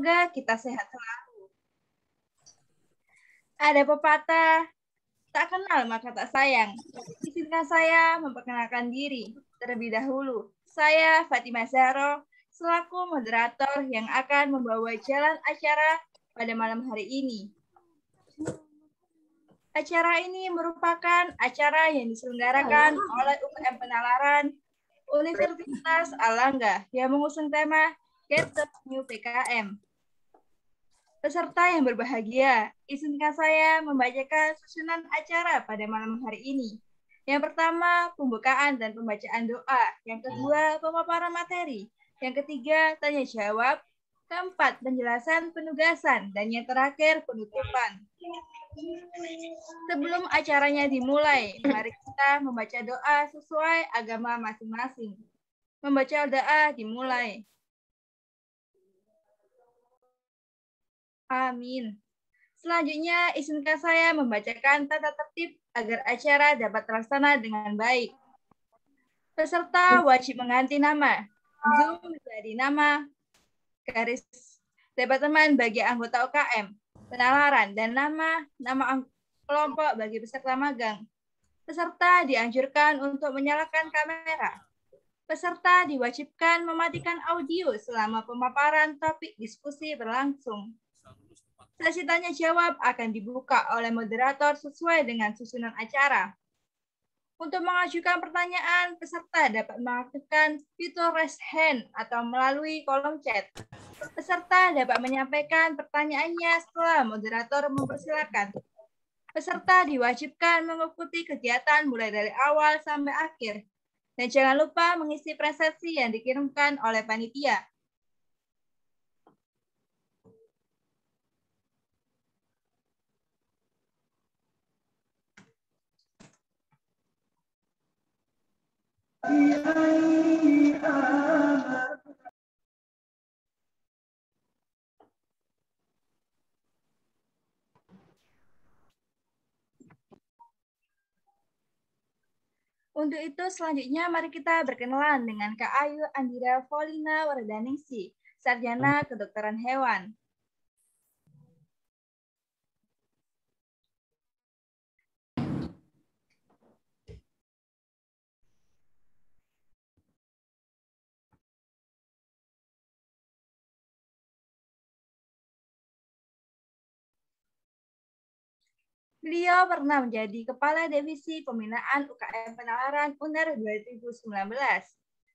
Semoga kita sehat selalu. Ada pepatah, tak kenal maka tak sayang. Izinkan saya memperkenalkan diri. Terlebih dahulu, saya Fatimah Zahro, selaku moderator yang akan membawa jalan acara pada malam hari ini. Acara ini merupakan acara yang diselenggarakan oleh UKM Penalaran Universitas Airlangga yang mengusung tema Get the New PKM. Peserta yang berbahagia, izinkan saya membacakan susunan acara pada malam hari ini. Yang pertama, pembukaan dan pembacaan doa. Yang kedua, pemaparan materi. Yang ketiga, tanya jawab. Keempat, penjelasan penugasan. Dan yang terakhir, penutupan. Sebelum acaranya dimulai, mari kita membaca doa sesuai agama masing-masing. Membaca doa dimulai. Amin. Selanjutnya, izinkan saya membacakan tata tertib agar acara dapat terlaksana dengan baik. Peserta wajib mengganti nama. Zoom menjadi nama garis departemen bagi anggota UKM, penalaran, dan nama kelompok bagi peserta magang. Peserta dianjurkan untuk menyalakan kamera. Peserta diwajibkan mematikan audio selama pemaparan topik diskusi berlangsung. Sesi tanya jawab akan dibuka oleh moderator sesuai dengan susunan acara. Untuk mengajukan pertanyaan, peserta dapat mengaktifkan fitur raise hand atau melalui kolom chat. Peserta dapat menyampaikan pertanyaannya setelah moderator mempersilakan. Peserta diwajibkan mengikuti kegiatan mulai dari awal sampai akhir. Dan jangan lupa mengisi presentasi yang dikirimkan oleh panitia. Untuk itu, selanjutnya mari kita berkenalan dengan Kak Ayu Andira Volina Wardaningsi, Sarjana Kedokteran Hewan. Beliau pernah menjadi Kepala Divisi Pembinaan UKM Penalaran UNER 2019,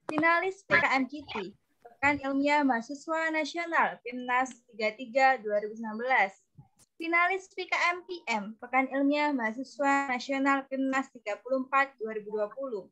finalis PKM Kiti, Pekan Ilmiah Mahasiswa Nasional PIMNAS 33 2019, finalis PKM PM, Pekan Ilmiah Mahasiswa Nasional PIMNAS 34 2020.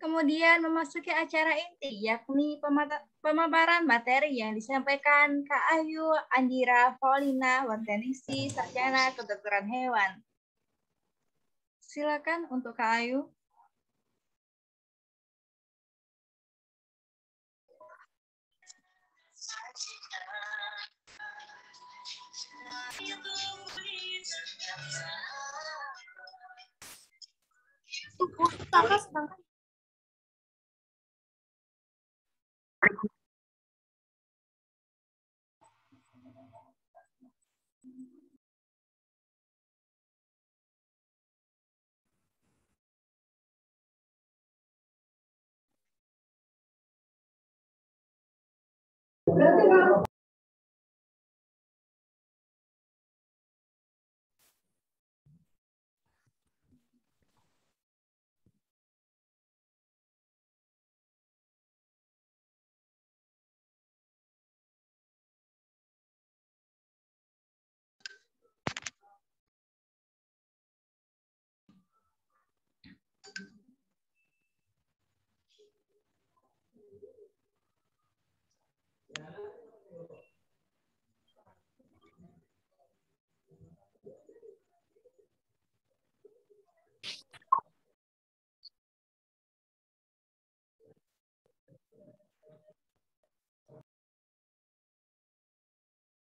Kemudian memasuki acara inti, yakni pemaparan materi yang disampaikan Kak Ayu Andira Volina Wardaningsi, Sarjana Kedokteran Hewan. Silakan untuk Kak Ayu.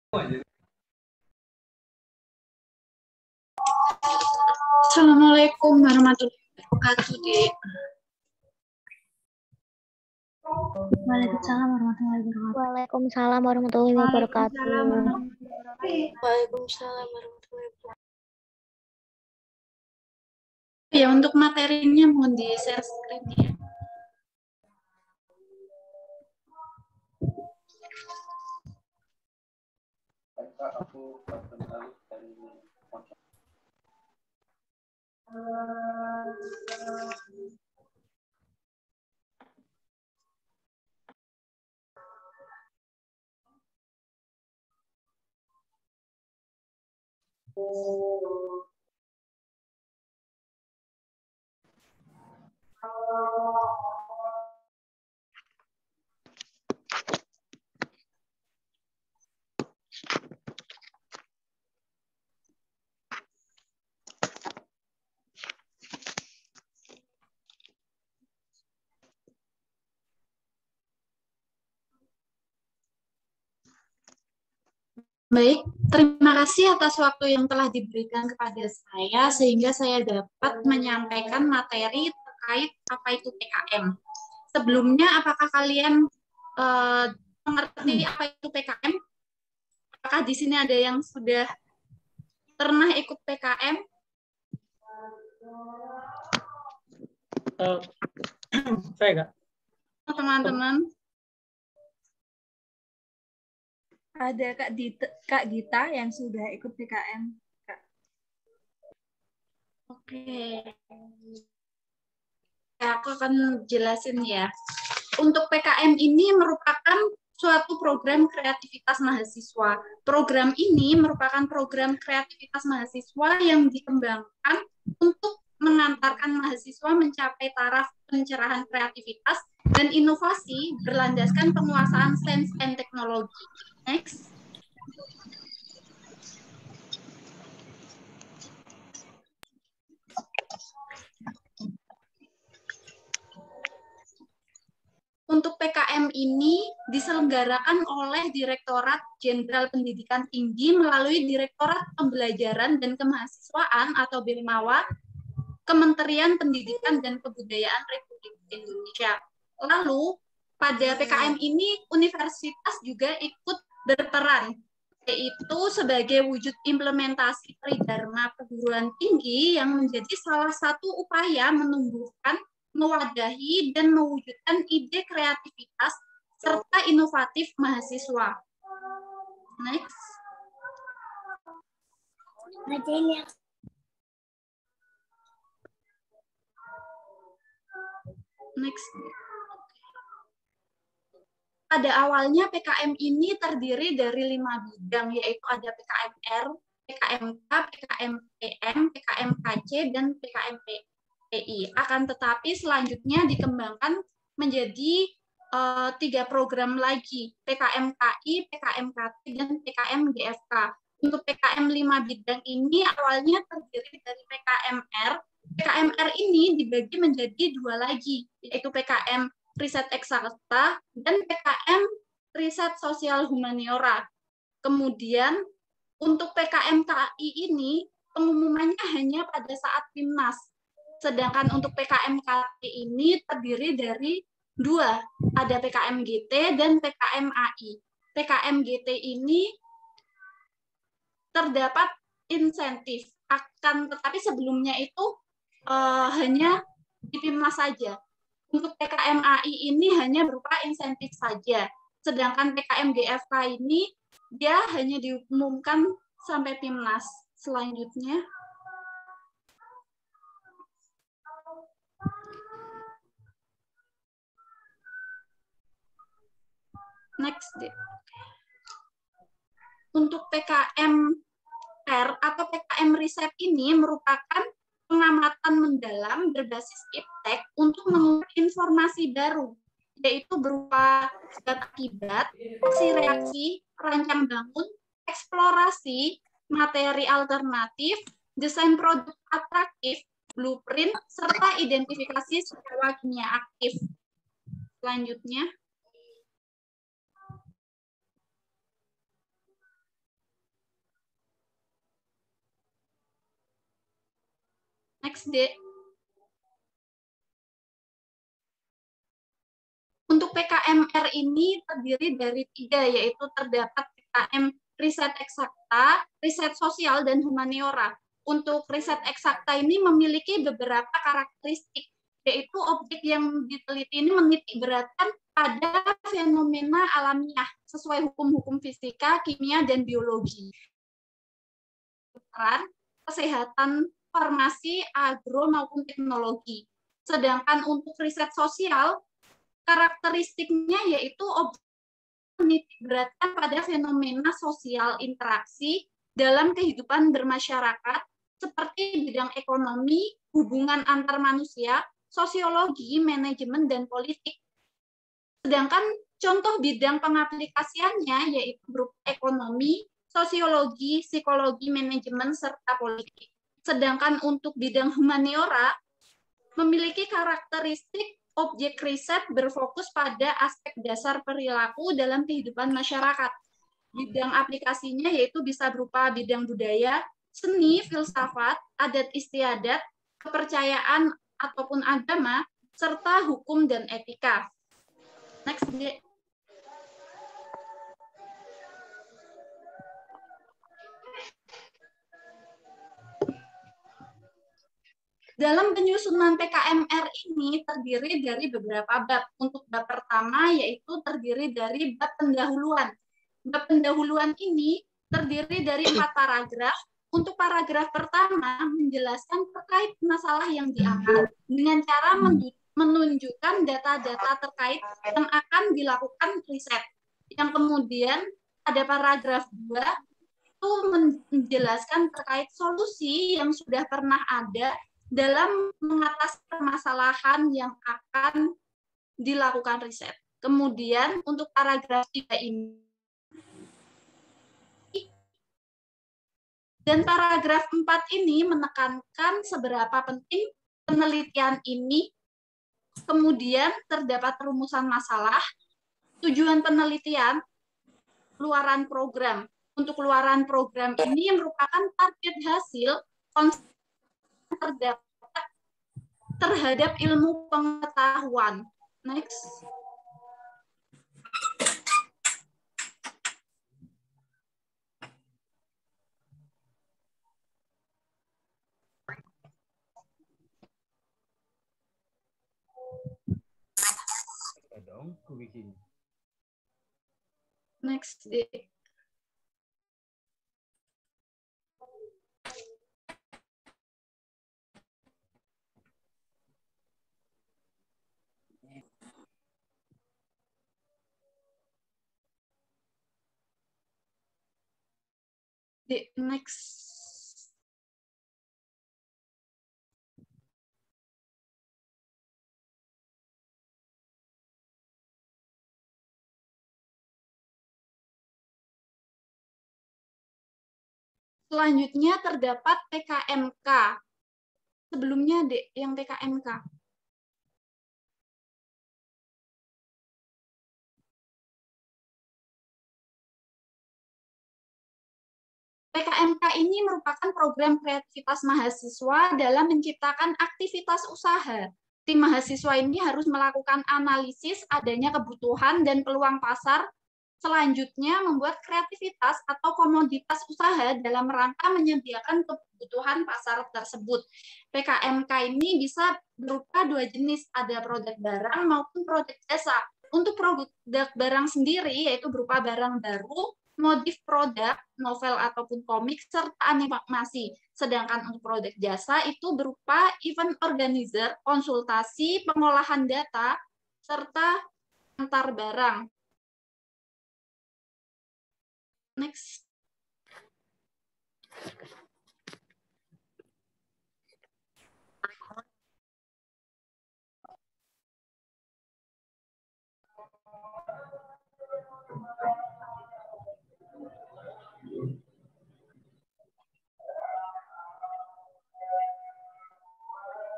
Assalamualaikum warahmatullahi wabarakatuh, Dek. Waalaikumsalam warahmatullahi wabarakatuh. Waalaikumsalam warahmatullahi wabarakatuh. Waalaikumsalam warahmatullahi wabarakatuh. Ya, untuk materinya mohon di-share screen-nya. Baik, terima kasih atas waktu yang telah diberikan kepada saya sehingga saya dapat menyampaikan materi terkait apa itu PKM. Sebelumnya, apakah kalian mengerti apa itu PKM? Apakah di sini ada yang sudah pernah ikut PKM? Saya Kak. Teman-teman. Ada Kak Gita yang sudah ikut PKM. Kak. Oke. Ya, aku akan jelasin ya. Untuk PKM ini merupakan suatu program kreativitas mahasiswa. Program ini merupakan program kreativitas mahasiswa yang dikembangkan untuk mengantarkan mahasiswa mencapai taraf pencerahan kreativitas dan inovasi berlandaskan penguasaan sains dan teknologi. Next. Untuk PKM ini diselenggarakan oleh Direktorat Jenderal Pendidikan Tinggi melalui Direktorat Pembelajaran dan Kemahasiswaan atau BEMAWA, Kementerian Pendidikan dan Kebudayaan Republik Indonesia. Lalu, pada PKM ini universitas juga ikut berperan, yaitu sebagai wujud implementasi Tridharma perguruan tinggi yang menjadi salah satu upaya menumbuhkan, mewadahi, dan mewujudkan ide kreativitas serta inovatif mahasiswa. Next. Next. Pada awalnya PKM ini terdiri dari 5 bidang, yaitu ada PKMR, PKMK, PKMPM, PKMKC, dan PKMPI. Akan tetapi selanjutnya dikembangkan menjadi 3 program lagi, PKMKI, PKMKT, dan PKMGFK. Untuk PKM 5 bidang ini awalnya terdiri dari PKMR. PKMR ini dibagi menjadi 2 lagi, yaitu PKM Riset Eksakta dan PKM Riset Sosial Humaniora. Kemudian untuk PKMKI ini pengumumannya hanya pada saat PIMNAS. Sedangkan untuk PKMKT ini terdiri dari 2, ada PKMGT dan PKMAI. PKMGT ini terdapat insentif, akan tetapi sebelumnya itu hanya di PIMNAS saja. Untuk PKMAI ini hanya berupa insentif saja. Sedangkan PKMGFK ini dia hanya diumumkan sampai PIMNAS. Selanjutnya. Next. Untuk PKMR atau PKM riset ini merupakan pengamatan mendalam berbasis iptek untuk mengungkap informasi baru, yaitu berupa sebab akibat, aksi-reaksi, rancang bangun, eksplorasi, materi alternatif, desain produk atraktif, blueprint, serta identifikasi senyawa kimia aktif. Selanjutnya. Next, D. Untuk PKMR ini terdiri dari 3, yaitu terdapat PKM riset eksakta, riset sosial, dan humaniora. Untuk riset eksakta ini memiliki beberapa karakteristik, yaitu objek yang diteliti ini menitikberatkan pada fenomena alamiah sesuai hukum-hukum fisika, kimia, dan biologi. Kesehatan, farmasi, agro, maupun teknologi. Sedangkan untuk riset sosial, karakteristiknya yaitu objek menitikberatkan pada fenomena sosial interaksi dalam kehidupan bermasyarakat seperti bidang ekonomi, hubungan antar manusia, sosiologi, manajemen, dan politik. Sedangkan contoh bidang pengaplikasiannya yaitu berupa ekonomi, sosiologi, psikologi, manajemen, serta politik. Sedangkan untuk bidang humaniora memiliki karakteristik objek riset berfokus pada aspek dasar perilaku dalam kehidupan masyarakat. Bidang aplikasinya yaitu bisa berupa bidang budaya, seni, filsafat, adat istiadat, kepercayaan ataupun agama, serta hukum dan etika. Next, D. Dalam penyusunan PKMR ini terdiri dari beberapa bab. Untuk bab pertama yaitu terdiri dari bab pendahuluan. Bab pendahuluan ini terdiri dari 4 paragraf. Untuk paragraf pertama menjelaskan terkait masalah yang diangkat dengan cara menunjukkan data-data terkait yang akan dilakukan riset. Yang kemudian pada paragraf 2 itu menjelaskan terkait solusi yang sudah pernah ada dalam mengatasi permasalahan yang akan dilakukan riset. Kemudian untuk paragraf 3 ini dan paragraf 4 ini menekankan seberapa penting penelitian ini. Kemudian terdapat rumusan masalah, tujuan penelitian, keluaran program. Untuk keluaran program ini merupakan target hasil terhadap ilmu pengetahuan. Next. Next, D. Next. Selanjutnya terdapat PKMK. Sebelumnya, Dek, yang PKMK. PKMK ini merupakan program kreativitas mahasiswa dalam menciptakan aktivitas usaha. Tim mahasiswa ini harus melakukan analisis adanya kebutuhan dan peluang pasar, selanjutnya membuat kreativitas atau komoditas usaha dalam rangka menyediakan kebutuhan pasar tersebut. PKMK ini bisa berupa 2 jenis, ada produk barang maupun produk jasa. Untuk produk barang sendiri yaitu berupa barang baru, motif produk, novel ataupun komik, serta animasi. Sedangkan untuk produk jasa itu berupa event organizer, konsultasi, pengolahan data, serta antar barang. Next.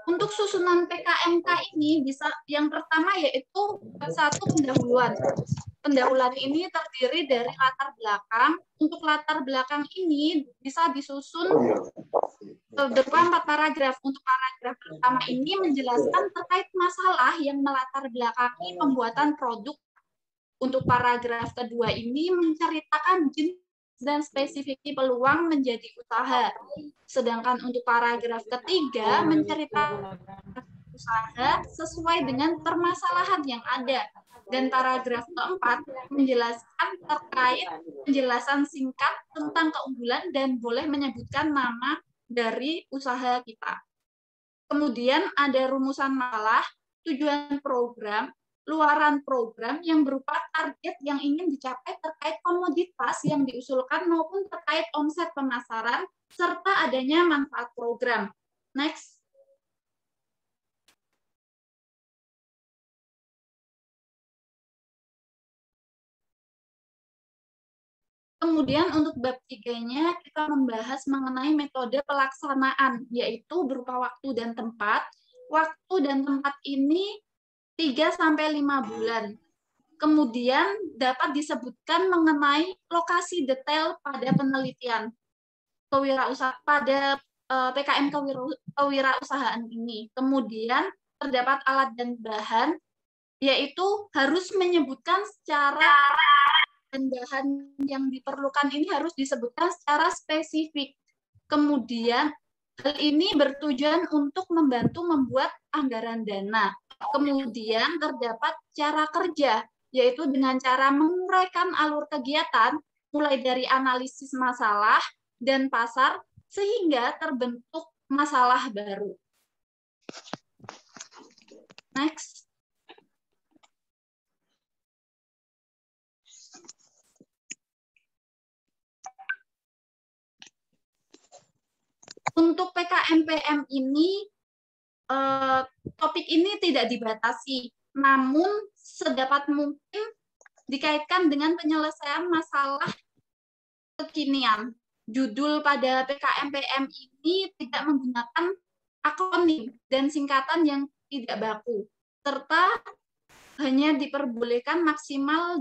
Untuk susunan PKMK ini bisa yang pertama yaitu satu pendahuluan. Pendahuluan ini terdiri dari latar belakang. Untuk latar belakang ini bisa disusun berupa 4 paragraf. Untuk paragraf pertama ini menjelaskan terkait masalah yang melatar belakangi pembuatan produk. Untuk paragraf kedua ini menceritakan jenis dan spesifik peluang menjadi usaha. Sedangkan untuk paragraf ketiga menceritakan usaha sesuai dengan permasalahan yang ada. Dan paragraf keempat menjelaskan terkait penjelasan singkat tentang keunggulan dan boleh menyebutkan nama dari usaha kita. Kemudian ada rumusan masalah, tujuan program, luaran program yang berupa target yang ingin dicapai terkait komoditas yang diusulkan maupun terkait omset pemasaran, serta adanya manfaat program. Next. Kemudian untuk bab 3-nya kita membahas mengenai metode pelaksanaan, yaitu berupa waktu dan tempat. Waktu dan tempat ini 3-5 bulan. Kemudian dapat disebutkan mengenai lokasi detail pada penelitian kewirausahaan pada PKM kewirausahaan ini. Kemudian terdapat alat dan bahan, yaitu harus menyebutkan secara dan bahan yang diperlukan ini harus disebutkan secara spesifik. Kemudian hal ini bertujuan untuk membantu membuat anggaran dana. Kemudian terdapat cara kerja, yaitu dengan cara menguraikan alur kegiatan, mulai dari analisis masalah dan pasar, sehingga terbentuk masalah baru. Next. Untuk PKMPM ini, topik ini tidak dibatasi, namun sedapat mungkin dikaitkan dengan penyelesaian masalah kekinian. Judul pada PKMPM ini tidak menggunakan akronim dan singkatan yang tidak baku, serta hanya diperbolehkan maksimal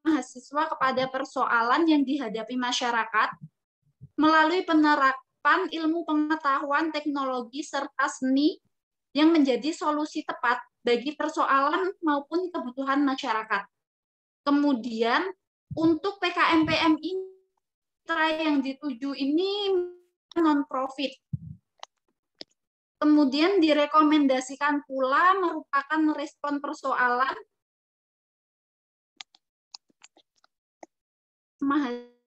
mahasiswa kepada persoalan yang dihadapi masyarakat melalui penerapan ilmu pengetahuan, teknologi, serta seni yang menjadi solusi tepat bagi persoalan maupun kebutuhan masyarakat. Kemudian untuk PKMPM ini yang dituju ini non-profit. Kemudian direkomendasikan pula merupakan respon persoalan mahasiswa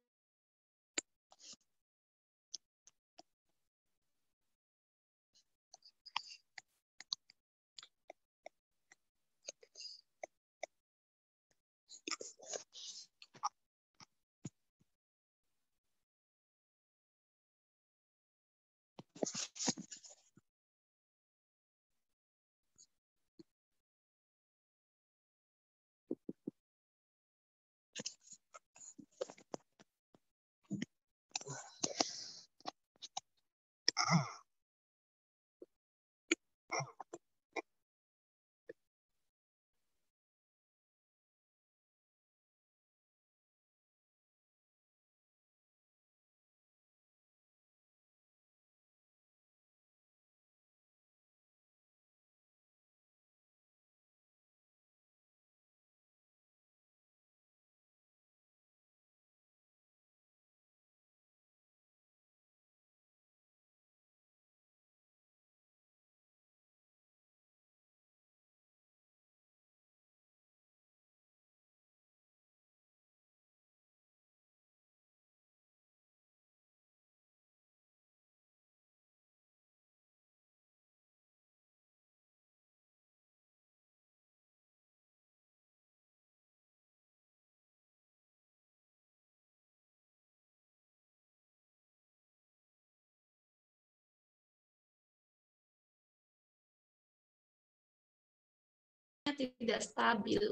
tidak stabil.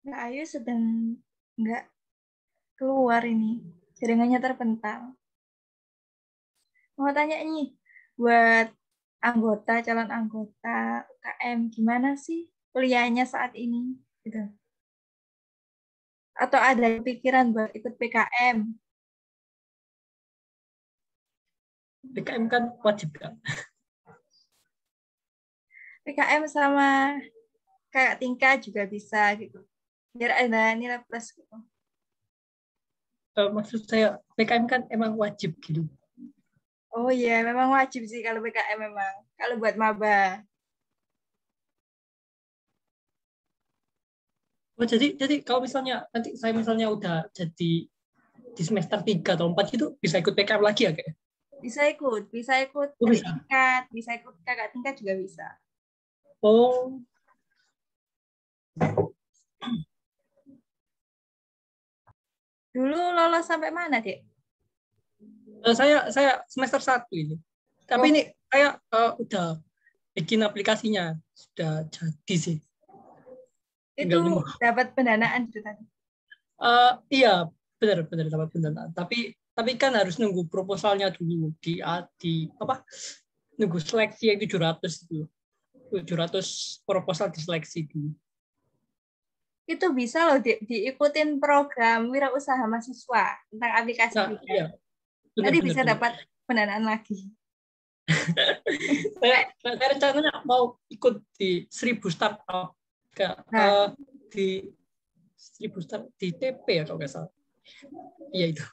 Mbak Ayu sedang nggak keluar ini. Jaringannya terpental. Mau tanya nih, buat calon anggota UKM, gimana sih kuliahnya saat ini? Gitu. Atau ada pikiran buat ikut PKM? PKM kan wajib kan? PKM sama kayak tingkat juga bisa gitu. Biar ada nilai plus gitu. Maksud saya PKM kan emang wajib gitu. Oh iya, memang wajib sih kalau PKM memang. Kalau buat maba. Oh, jadi kalau misalnya nanti saya misalnya udah jadi di semester 3 atau 4 gitu bisa ikut PKM lagi ya kayak? Bisa ikut Oh, adik bisa. tingkat, bisa ikut kakak tingkat juga bisa. Oh, Dulu lolos sampai mana, Dek? saya semester 1 ini. Tapi Oh, ini saya udah bikin aplikasinya sudah jadi sih. itu Tinggal nunggu. dapat pendanaan gitu tadi. Iya, benar dapat pendanaan. Tapi kan harus nunggu proposalnya dulu di apa? Nunggu seleksi yang 700 itu. 700 proposal diseleksi dulu. Itu bisa loh diikutin program wirausaha mahasiswa tentang aplikasi Nah, juga. iya, Nanti benar bisa benar. dapat pendanaan lagi. Saya rencananya mau ikut di 1000 startup Nah, di 1000 startup di TP ya kalau nggak salah. Iya itu.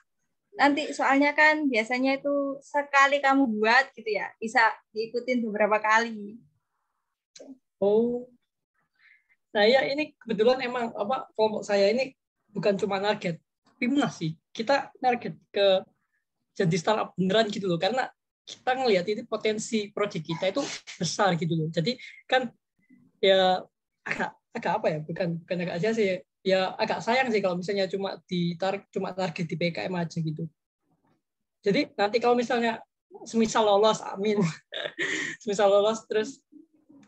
nanti soalnya kan biasanya itu sekali kamu buat gitu ya, bisa diikutin beberapa kali. Oh, saya ini kebetulan emang apa kelompok saya ini bukan cuma target Pimnas sih. Kita target ke jadi startup beneran gitu loh, karena kita ngelihat ini potensi proyek kita itu besar gitu loh. Jadi kan ya agak apa ya, bukan agak aja sih ya, agak sayang sih kalau misalnya cuma target di PKM aja gitu. Jadi nanti kalau misalnya semisal lolos, amin, semisal lolos terus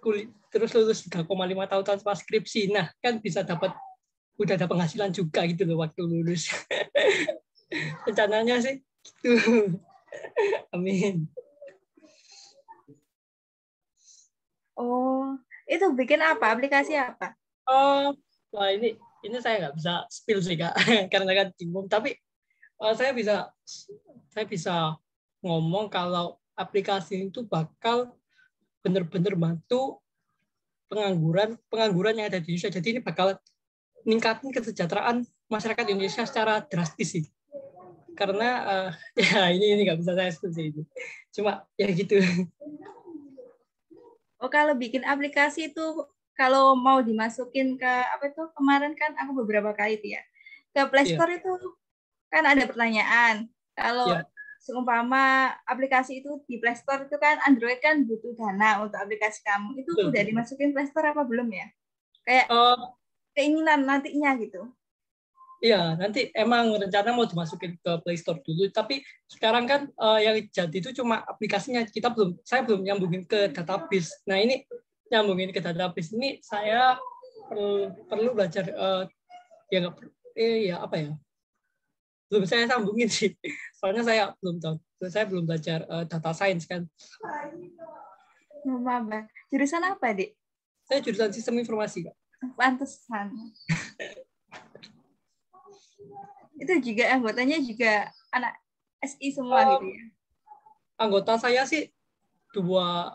lulus 3,5 tahun tanpa skripsi, nah kan bisa udah ada penghasilan juga gitu loh waktu lulus. Rencananya sih gitu. Amin. Oh, itu bikin apa? Aplikasi apa? Oh, wah ini saya nggak bisa spill sih Kak, karena kan bingung. Tapi saya bisa ngomong kalau aplikasi itu bakal benar-benar bantu pengangguran yang ada di Indonesia. Jadi ini bakal ningkatin kesejahteraan masyarakat Indonesia secara drastis sih. Karena ya ini nggak bisa saya spill sih itu. Cuma ya gitu. Oh, kalau bikin aplikasi itu kalau mau dimasukin ke apa itu kemarin kan aku beberapa kali itu ya ke Play Iya, Store itu kan ada pertanyaan. Kalau iya. seumpama aplikasi itu di Play Store itu kan Android kan butuh dana untuk aplikasi kamu. Itu Betul, udah betul. dimasukin Play Store apa belum ya? Kayak Uh, keinginan nantinya gitu. Iya, nanti emang rencana mau dimasukin ke Play Store dulu, tapi sekarang kan yang jadi itu cuma aplikasinya. Saya belum nyambungin ke database. Nah ini nyambungin ke database ini saya perlu belajar ya nggak ya apa ya? Belum saya sambungin sih. Soalnya saya belum tahu. Saya belum belajar data science kan. Maba. Jurusan apa, Dik? Saya jurusan sistem informasi, Kak. Pantesan. Itu juga anggotanya juga anak SI semua gitu ya. Anggota saya sih dua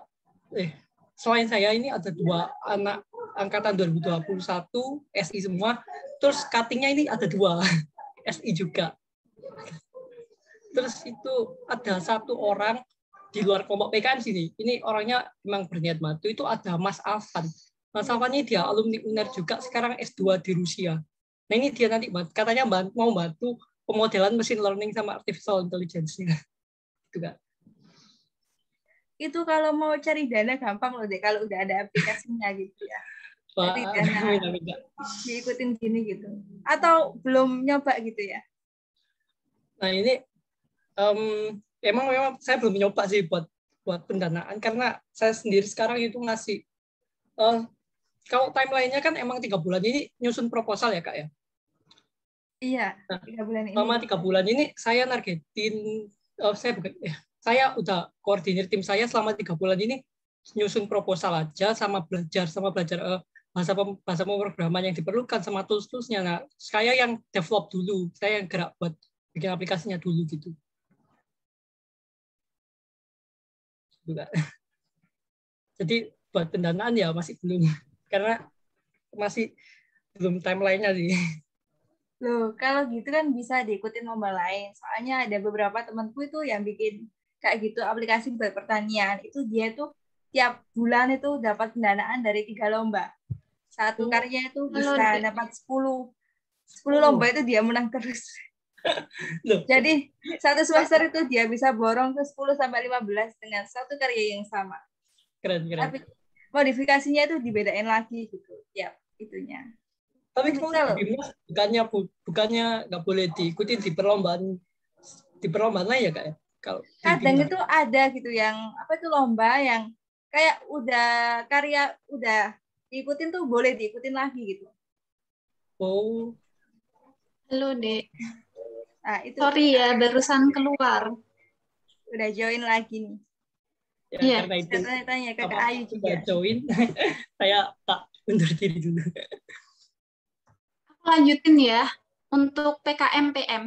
selain saya ini ada 2 anak angkatan 2021 SI semua, terus cuttingnya ini ada 2 SI juga. Terus itu ada 1 orang di luar kelompok PKM sini, ini orangnya memang berniat bantu, itu ada Mas Alvan. Mas Alvan ini dia alumni UNER juga, sekarang S2 di Rusia. Nah ini dia nanti katanya mau bantu pemodelan machine learning sama artificial intelligence-nya. Gitu, Kak. Itu kalau mau cari dana gampang loh deh kalau udah ada aplikasinya gitu ya. Cari dana diikutin gini gitu. Atau belum nyoba gitu ya? Nah ini memang saya belum nyoba sih buat pendanaan, karena saya sendiri sekarang itu ngasih kalau timeline-nya kan emang 3 bulan ini nyusun proposal ya Kak ya. Iya, Nah, 3 bulan ini. selama 3 bulan ini saya nargetin, saya udah koordinir tim saya selama 3 bulan ini nyusun proposal aja sama belajar bahasa pemrograman yang diperlukan sama tools-toolsnya. Nah, saya yang develop dulu, saya yang gerak buat bikin aplikasinya dulu gitu. Jadi buat pendanaan ya masih belum, karena masih belum timeline-nya sih. Loh, kalau gitu kan bisa diikutin lomba lain. Soalnya ada beberapa temanku itu yang bikin kayak gitu aplikasi buat pertanian. Itu dia tuh tiap bulan itu dapat pendanaan dari 3 lomba. Satu karya itu Halo, bisa Dek. dapat 10 lomba itu dia menang terus. Loh, Jadi satu semester itu dia bisa borong ke 10 sampai 15 dengan satu karya yang sama. keren. Tapi modifikasinya itu dibedain lagi gitu. Tiap itunya. Tapi Itu kalau bisa di loh. BIMNAS bukannya nggak boleh diikuti di perlombaan lain ya Kak ya? Kalau di Kadang BIMNAS. itu ada gitu yang apa itu lomba yang kayak udah karya udah diikutin tuh boleh diikutin lagi gitu. Oh, Halo, Dek. Nah, itu Sorry ya, barusan keluar. udah join lagi nih. ya Iya. karena itu Saya tanya-tanya ke Kak Ayu sudah juga. join, saya tak undur diri dulu. Aku lanjutin ya. Untuk PKM-PM.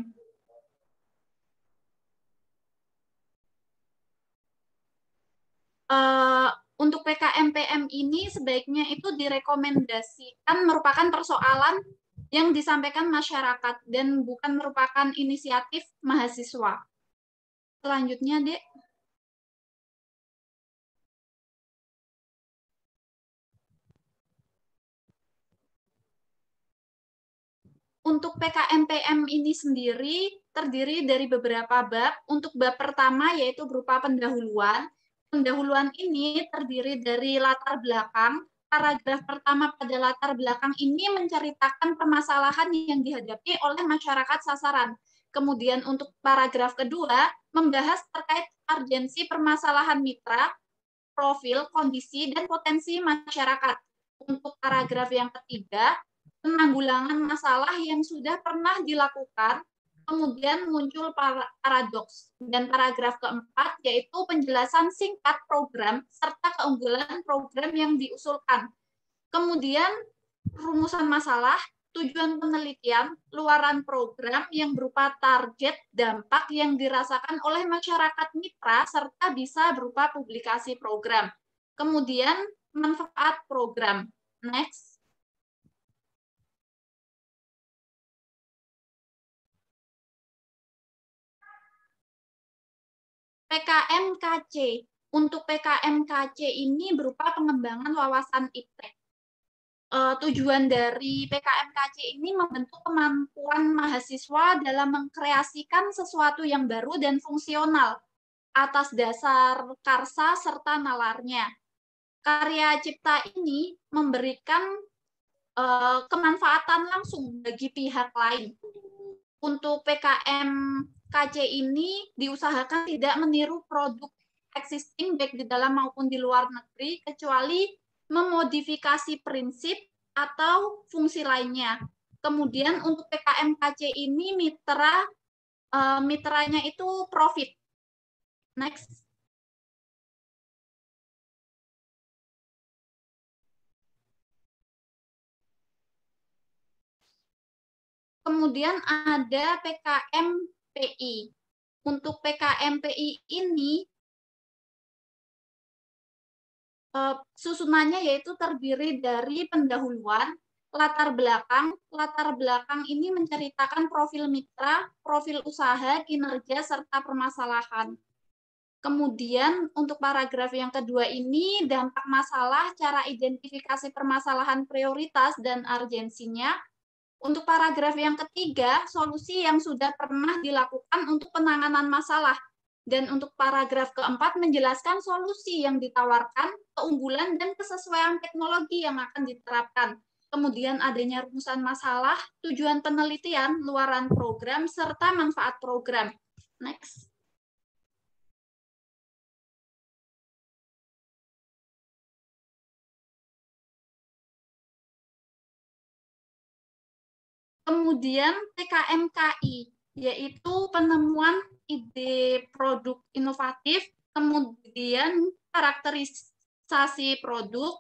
Eh, untuk PKM-PM ini sebaiknya itu direkomendasikan merupakan persoalan yang disampaikan masyarakat dan bukan merupakan inisiatif mahasiswa. Selanjutnya, Dek. Untuk PKM-PM ini sendiri terdiri dari beberapa bab. Untuk bab pertama yaitu berupa pendahuluan. Pendahuluan ini terdiri dari latar belakang. Paragraf pertama pada latar belakang ini menceritakan permasalahan yang dihadapi oleh masyarakat sasaran. Kemudian untuk paragraf kedua membahas terkait urgensi permasalahan mitra, profil, kondisi, dan potensi masyarakat. Untuk paragraf yang ketiga, penanggulangan masalah yang sudah pernah dilakukan, kemudian muncul paradoks. Dan paragraf keempat, yaitu penjelasan singkat program, serta keunggulan program yang diusulkan. Kemudian, rumusan masalah, tujuan penelitian, luaran program yang berupa target, dampak yang dirasakan oleh masyarakat mitra, serta bisa berupa publikasi program. Kemudian, manfaat program. Next. PKMKC. Untuk PKMKC ini berupa pengembangan wawasan iptek. Tujuan dari PKMKC ini membentuk kemampuan mahasiswa dalam mengkreasikan sesuatu yang baru dan fungsional atas dasar karsa serta nalarnya. Karya cipta ini memberikan kemanfaatan langsung bagi pihak lain. Untuk PKMKC ini diusahakan tidak meniru produk existing baik di dalam maupun di luar negeri, kecuali memodifikasi prinsip atau fungsi lainnya. Kemudian untuk PKMKC ini mitranya itu profit. Next. Kemudian ada PKMPI. Untuk PKMPI ini susunannya yaitu terdiri dari pendahuluan, latar belakang. Latar belakang ini menceritakan profil mitra, profil usaha, kinerja, serta permasalahan. Kemudian untuk paragraf yang kedua ini dampak masalah, cara identifikasi permasalahan prioritas dan urgensinya. Untuk paragraf yang ketiga, solusi yang sudah pernah dilakukan untuk penanganan masalah. Dan untuk paragraf keempat menjelaskan solusi yang ditawarkan, keunggulan dan kesesuaian teknologi yang akan diterapkan. Kemudian adanya rumusan masalah, tujuan penelitian, luaran program, serta manfaat program. Next. Kemudian PKMKI, yaitu penemuan ide produk inovatif, kemudian karakterisasi produk,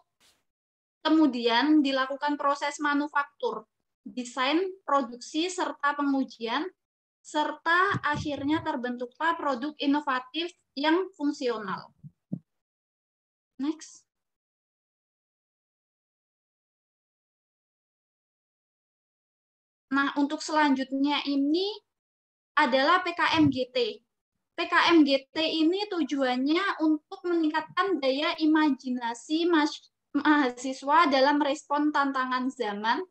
kemudian dilakukan proses manufaktur, desain, produksi, serta pengujian, serta akhirnya terbentuklah produk inovatif yang fungsional. Next. Nah, untuk selanjutnya ini adalah PKMGT. PKMGT ini tujuannya untuk meningkatkan daya imajinasi mahasiswa dalam respon tantangan zaman,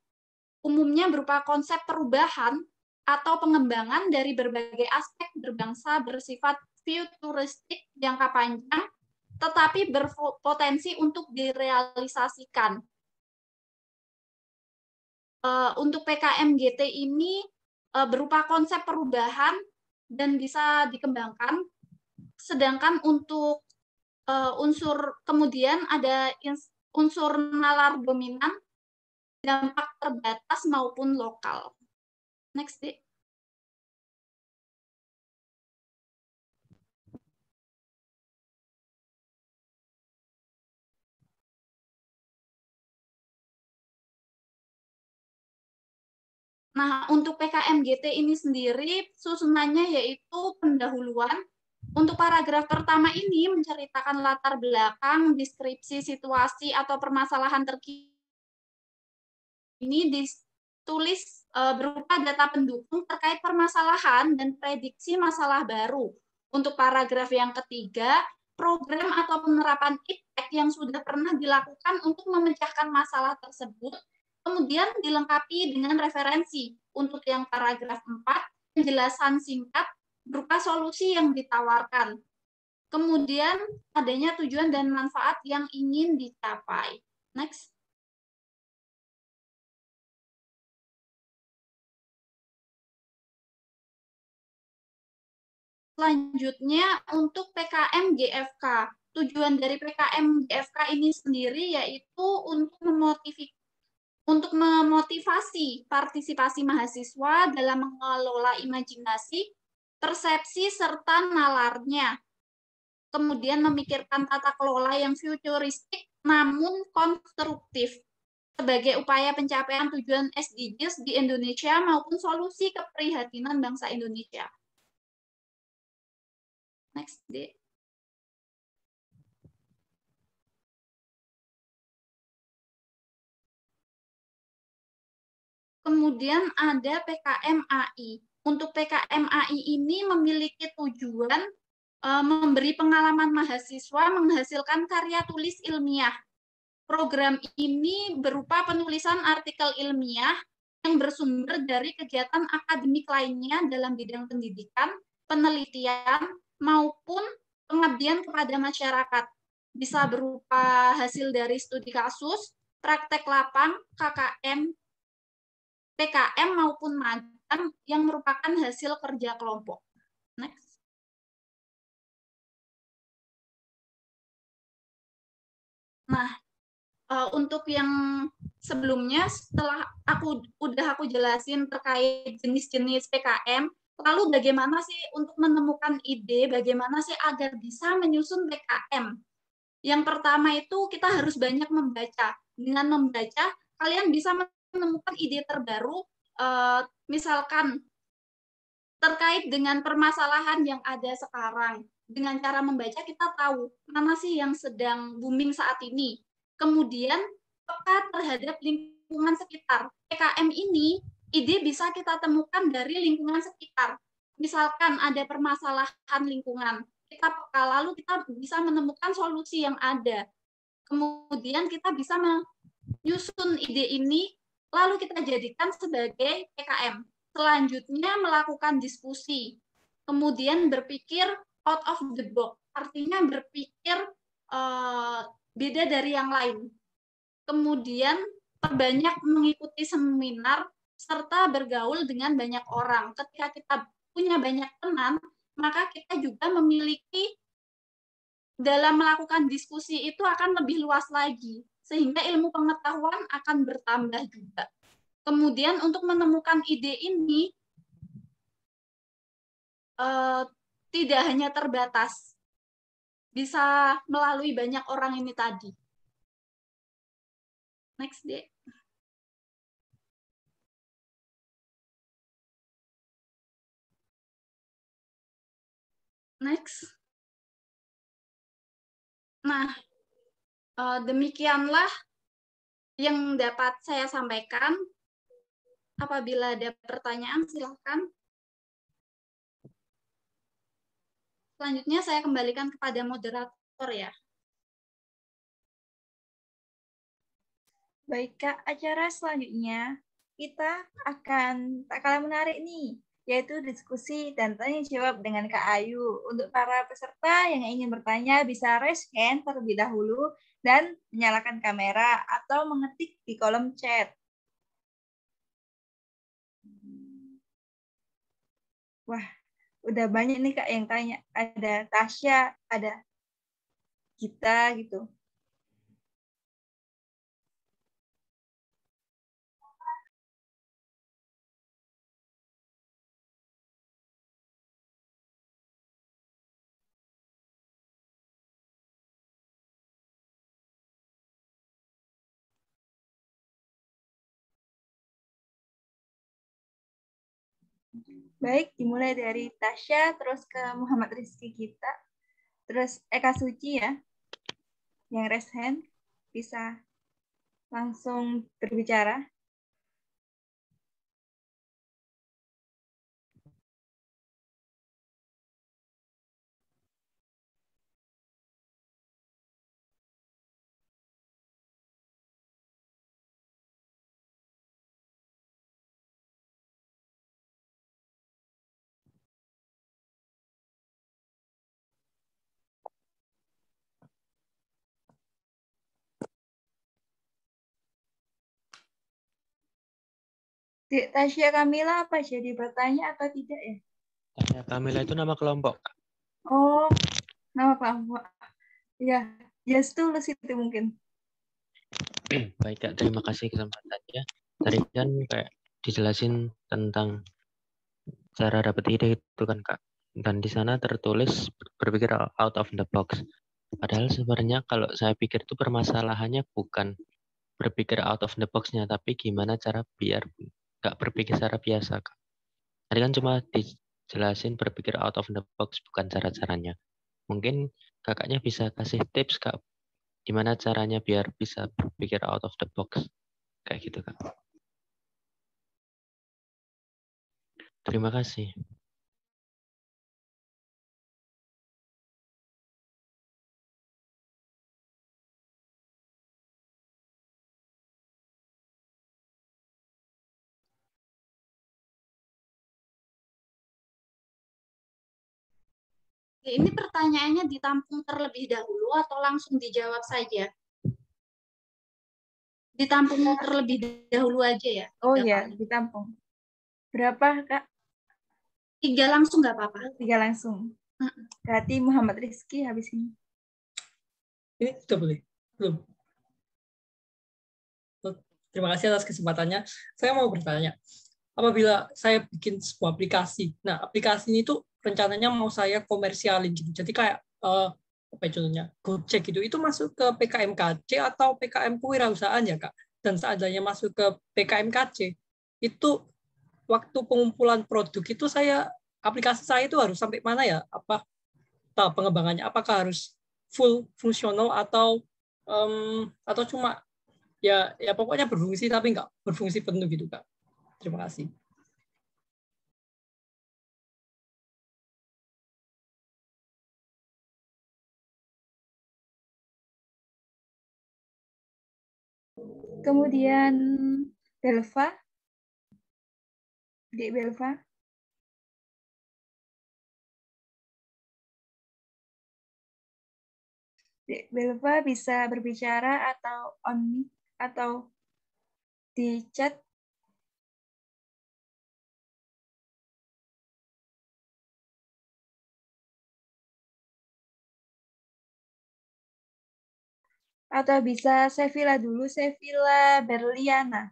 umumnya berupa konsep perubahan atau pengembangan dari berbagai aspek berbangsa bersifat futuristik jangka panjang, tetapi berpotensi untuk direalisasikan. Untuk PKMGT ini berupa konsep perubahan dan bisa dikembangkan, sedangkan untuk unsur kemudian ada unsur nalar dominan, dampak terbatas maupun lokal. Next, Dek. Nah, untuk PKMGT ini sendiri susunannya yaitu pendahuluan. Untuk paragraf pertama ini menceritakan latar belakang, deskripsi situasi atau permasalahan terkini. Ini ditulis berupa data pendukung terkait permasalahan dan prediksi masalah baru. Untuk paragraf yang ketiga, program atau penerapan IPTEK yang sudah pernah dilakukan untuk memecahkan masalah tersebut, kemudian dilengkapi dengan referensi. Untuk yang paragraf 4, penjelasan singkat berupa solusi yang ditawarkan. Kemudian adanya tujuan dan manfaat yang ingin dicapai. Next. Selanjutnya untuk PKM GFK. Tujuan dari PKM GFK ini sendiri yaitu untuk memotivasi partisipasi mahasiswa dalam mengelola imajinasi, persepsi, serta nalarnya. Kemudian memikirkan tata kelola yang futuristik namun konstruktif sebagai upaya pencapaian tujuan SDGs di Indonesia maupun solusi keprihatinan bangsa Indonesia. Next, D. Kemudian ada PKMAI. Untuk PKMAI ini memiliki tujuan memberi pengalaman mahasiswa menghasilkan karya tulis ilmiah. Program ini berupa penulisan artikel ilmiah yang bersumber dari kegiatan akademik lainnya dalam bidang pendidikan, penelitian, maupun pengabdian kepada masyarakat. Bisa berupa hasil dari studi kasus, praktek lapang, KKM, PKM maupun magang yang merupakan hasil kerja kelompok. Next. Nah, untuk yang sebelumnya setelah aku jelasin terkait jenis-jenis PKM, lalu bagaimana sih untuk menemukan ide, bagaimana sih agar bisa menyusun PKM? Yang pertama itu kita harus banyak membaca. Dengan membaca, kalian bisa menemukan ide terbaru, misalkan terkait dengan permasalahan yang ada sekarang. Dengan cara membaca kita tahu mana sih yang sedang booming saat ini. Kemudian peka terhadap lingkungan sekitar. PKM ini ide bisa kita temukan dari lingkungan sekitar. Misalkan ada permasalahan lingkungan, kita peka lalu kita bisa menemukan solusi yang ada. Kemudian kita bisa menyusun ide ini lalu kita jadikan sebagai PKM. Selanjutnya melakukan diskusi. Kemudian berpikir out of the box, artinya berpikir beda dari yang lain. Kemudian perbanyak mengikuti seminar serta bergaul dengan banyak orang. Ketika kita punya banyak teman, maka kita juga memiliki dalam melakukan diskusi itu akan lebih luas lagi, sehingga ilmu pengetahuan akan bertambah juga. Kemudian untuk menemukan ide ini tidak hanya terbatas, bisa melalui banyak orang ini tadi. Next, Dek. Next. Nah, demikianlah yang dapat saya sampaikan. Apabila ada pertanyaan, silakan. Selanjutnya saya kembalikan kepada moderator ya. Baik, Kak, acara selanjutnya kita akan tak kalah menarik nih, yaitu diskusi dan tanya jawab dengan Kak Ayu. Untuk para peserta yang ingin bertanya bisa raise hand terlebih dahulu dan menyalakan kamera atau mengetik di kolom chat. Wah, udah banyak nih Kak yang tanya. Ada Tasya, ada kita gitu. Baik, dimulai dari Tasya, terus ke Muhammad Rizky kita, terus Eka Suci ya, yang raise hand, bisa langsung berbicara. Dek Tasya Kamila apa jadi bertanya atau tidak ya? Tasya Kamila itu nama kelompok. Oh, nama kelompok. Ya, yes tulus itu mungkin. Baik Kak, terima kasih kesempatannya. Tadi kan kayak dijelasin tentang cara dapat ide itu kan Kak. Dan di sana tertulis berpikir out of the box. Padahal sebenarnya kalau saya pikir itu permasalahannya bukan berpikir out of the box-nya, tapi gimana cara biar nggak berpikir secara biasa Kak. Tadi kan cuma dijelasin berpikir out of the box, bukan cara-caranya. Mungkin kakaknya bisa kasih tips Kak, gimana caranya biar bisa berpikir out of the box. Kayak gitu Kak. Terima kasih. Ini pertanyaannya ditampung terlebih dahulu atau langsung dijawab saja? Ditampung terlebih dahulu aja ya? Oh ya, ditampung. Berapa Kak? 3 langsung nggak apa-apa? 3 langsung. Berarti Muhammad Rizky habis ini. Ini sudah boleh? Belum? Terima kasih atas kesempatannya. Saya mau bertanya, apabila saya bikin sebuah aplikasi, nah aplikasi ini tuh rencananya mau saya komersialin gitu. Jadi kayak apa contohnya Gojek gitu, itu masuk ke PKMKC atau PKM kewirausahaan ya Kak? Dan seandainya masuk ke PKMKC, itu waktu pengumpulan produk itu aplikasi saya itu harus sampai mana ya? Apa tahap pengembangannya? Apakah harus full fungsional atau cuma ya pokoknya berfungsi tapi nggak berfungsi penuh gitu Kak. Terima kasih. Kemudian Belva. Dek Belva. Dek Belva bisa berbicara atau on mic atau di chat. Atau bisa Sevilla dulu, Sevilla Berliana.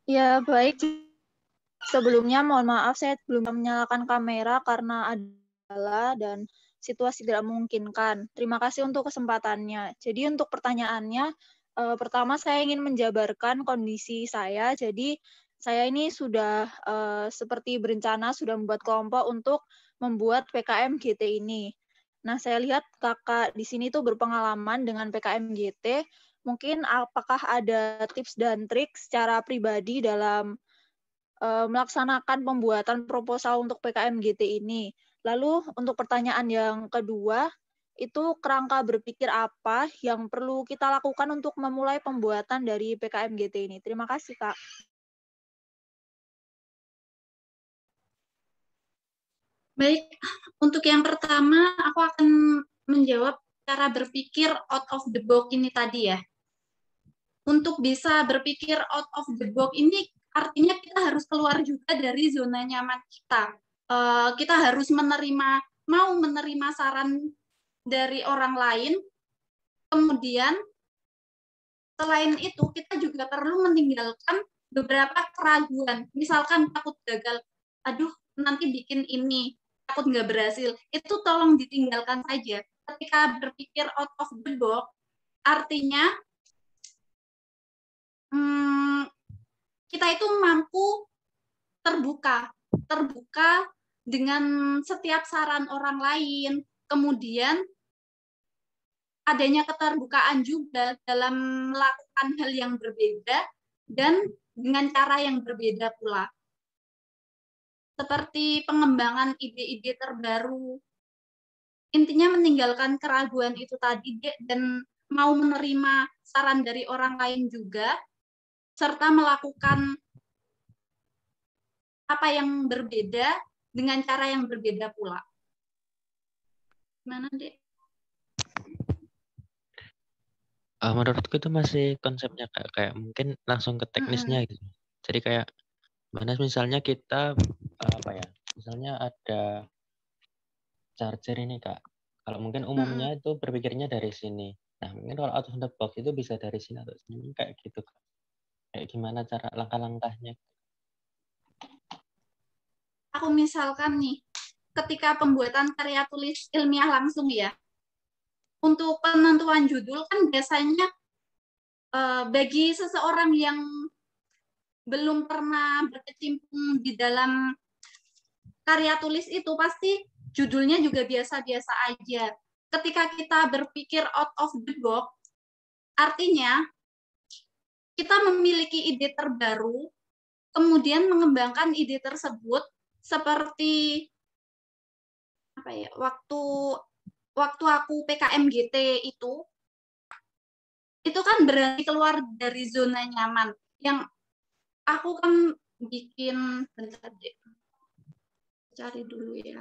Ya, baik. Sebelumnya mohon maaf saya belum menyalakan kamera karena ada dan situasi tidak memungkinkan. Terima kasih untuk kesempatannya. Jadi untuk pertanyaannya, pertama saya ingin menjabarkan kondisi saya. Jadi saya ini sudah seperti berencana sudah membuat kelompok untuk membuat PKM GT ini. Nah, saya lihat kakak di sini tuh berpengalaman dengan PKM GT. Mungkin apakah ada tips dan trik secara pribadi dalam melaksanakan pembuatan proposal untuk PKM GT ini. Lalu untuk pertanyaan yang kedua, itu kerangka berpikir apa yang perlu kita lakukan untuk memulai pembuatan dari PKM GT ini? Terima kasih, Kak. Baik, untuk yang pertama aku akan menjawab cara berpikir out of the box ini tadi ya. Untuk bisa berpikir out of the box ini artinya kita harus keluar juga dari zona nyaman kita. Kita harus mau menerima saran dari orang lain. Kemudian selain itu kita juga perlu meninggalkan beberapa keraguan. Misalkan takut gagal, aduh nanti bikin ini, takut nggak berhasil. Itu tolong ditinggalkan saja. Ketika berpikir out of the box, artinya kita itu mampu terbuka dengan setiap saran orang lain, kemudian adanya keterbukaan juga dalam melakukan hal yang berbeda dan dengan cara yang berbeda pula. Seperti pengembangan ide-ide terbaru. Intinya meninggalkan keraguan itu tadi dan mau menerima saran dari orang lain juga, serta melakukan apa yang berbeda dengan cara yang berbeda pula. Gimana, Dek? Menurutku itu masih konsepnya kayak mungkin langsung ke teknisnya gitu. Jadi kayak mana misalnya kita misalnya ada charger ini Kak. Kalau mungkin umumnya itu berpikirnya dari sini. Nah mungkin kalau out of the box itu bisa dari sini atau sini kayak gitu Kak. Kayak gimana cara langkah-langkahnya? Aku misalkan nih, ketika pembuatan karya tulis ilmiah langsung ya, untuk penentuan judul kan biasanya bagi seseorang yang belum pernah berkecimpung di dalam karya tulis itu pasti judulnya juga biasa-biasa aja. Ketika kita berpikir out of the box, artinya kita memiliki ide terbaru, kemudian mengembangkan ide tersebut seperti apa ya, waktu aku PKM GT itu kan berarti keluar dari zona nyaman. Yang aku kan bikin, bentar deh, cari dulu ya.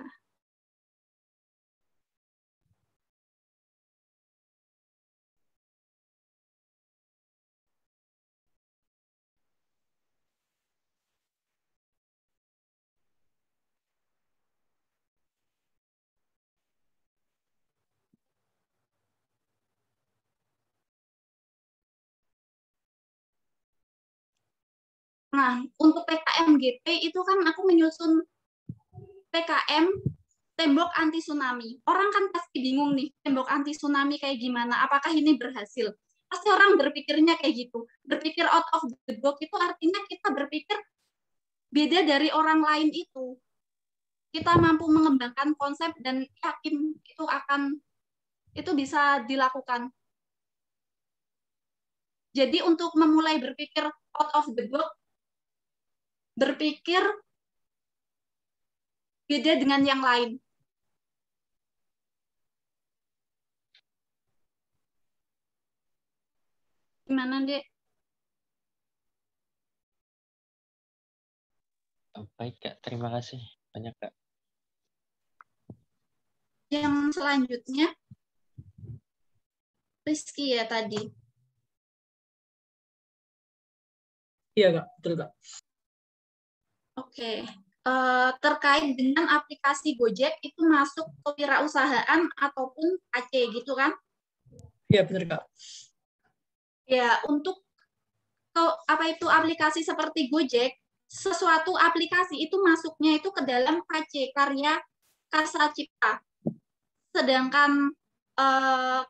Nah, untuk PKM GT itu kan aku menyusun PKM tembok anti tsunami. Orang kan pasti bingung nih, tembok anti tsunami kayak gimana? Apakah ini berhasil? Pasti orang berpikirnya kayak gitu. Berpikir out of the box itu artinya kita berpikir beda dari orang lain itu. Kita mampu mengembangkan konsep dan yakin itu bisa dilakukan. Jadi untuk memulai berpikir out of the box, berpikir beda dengan yang lain. Gimana, Dek? Baik Kak, terima kasih banyak Kak. Yang selanjutnya, Rizky ya tadi. Iya Kak, betul Kak. Oke. Terkait dengan aplikasi Gojek itu masuk kewirausahaan ataupun KC gitu kan? Iya benar Kak. Ya, untuk aplikasi seperti Gojek, sesuatu aplikasi itu masuknya itu ke dalam KC, karya karsa cipta. Sedangkan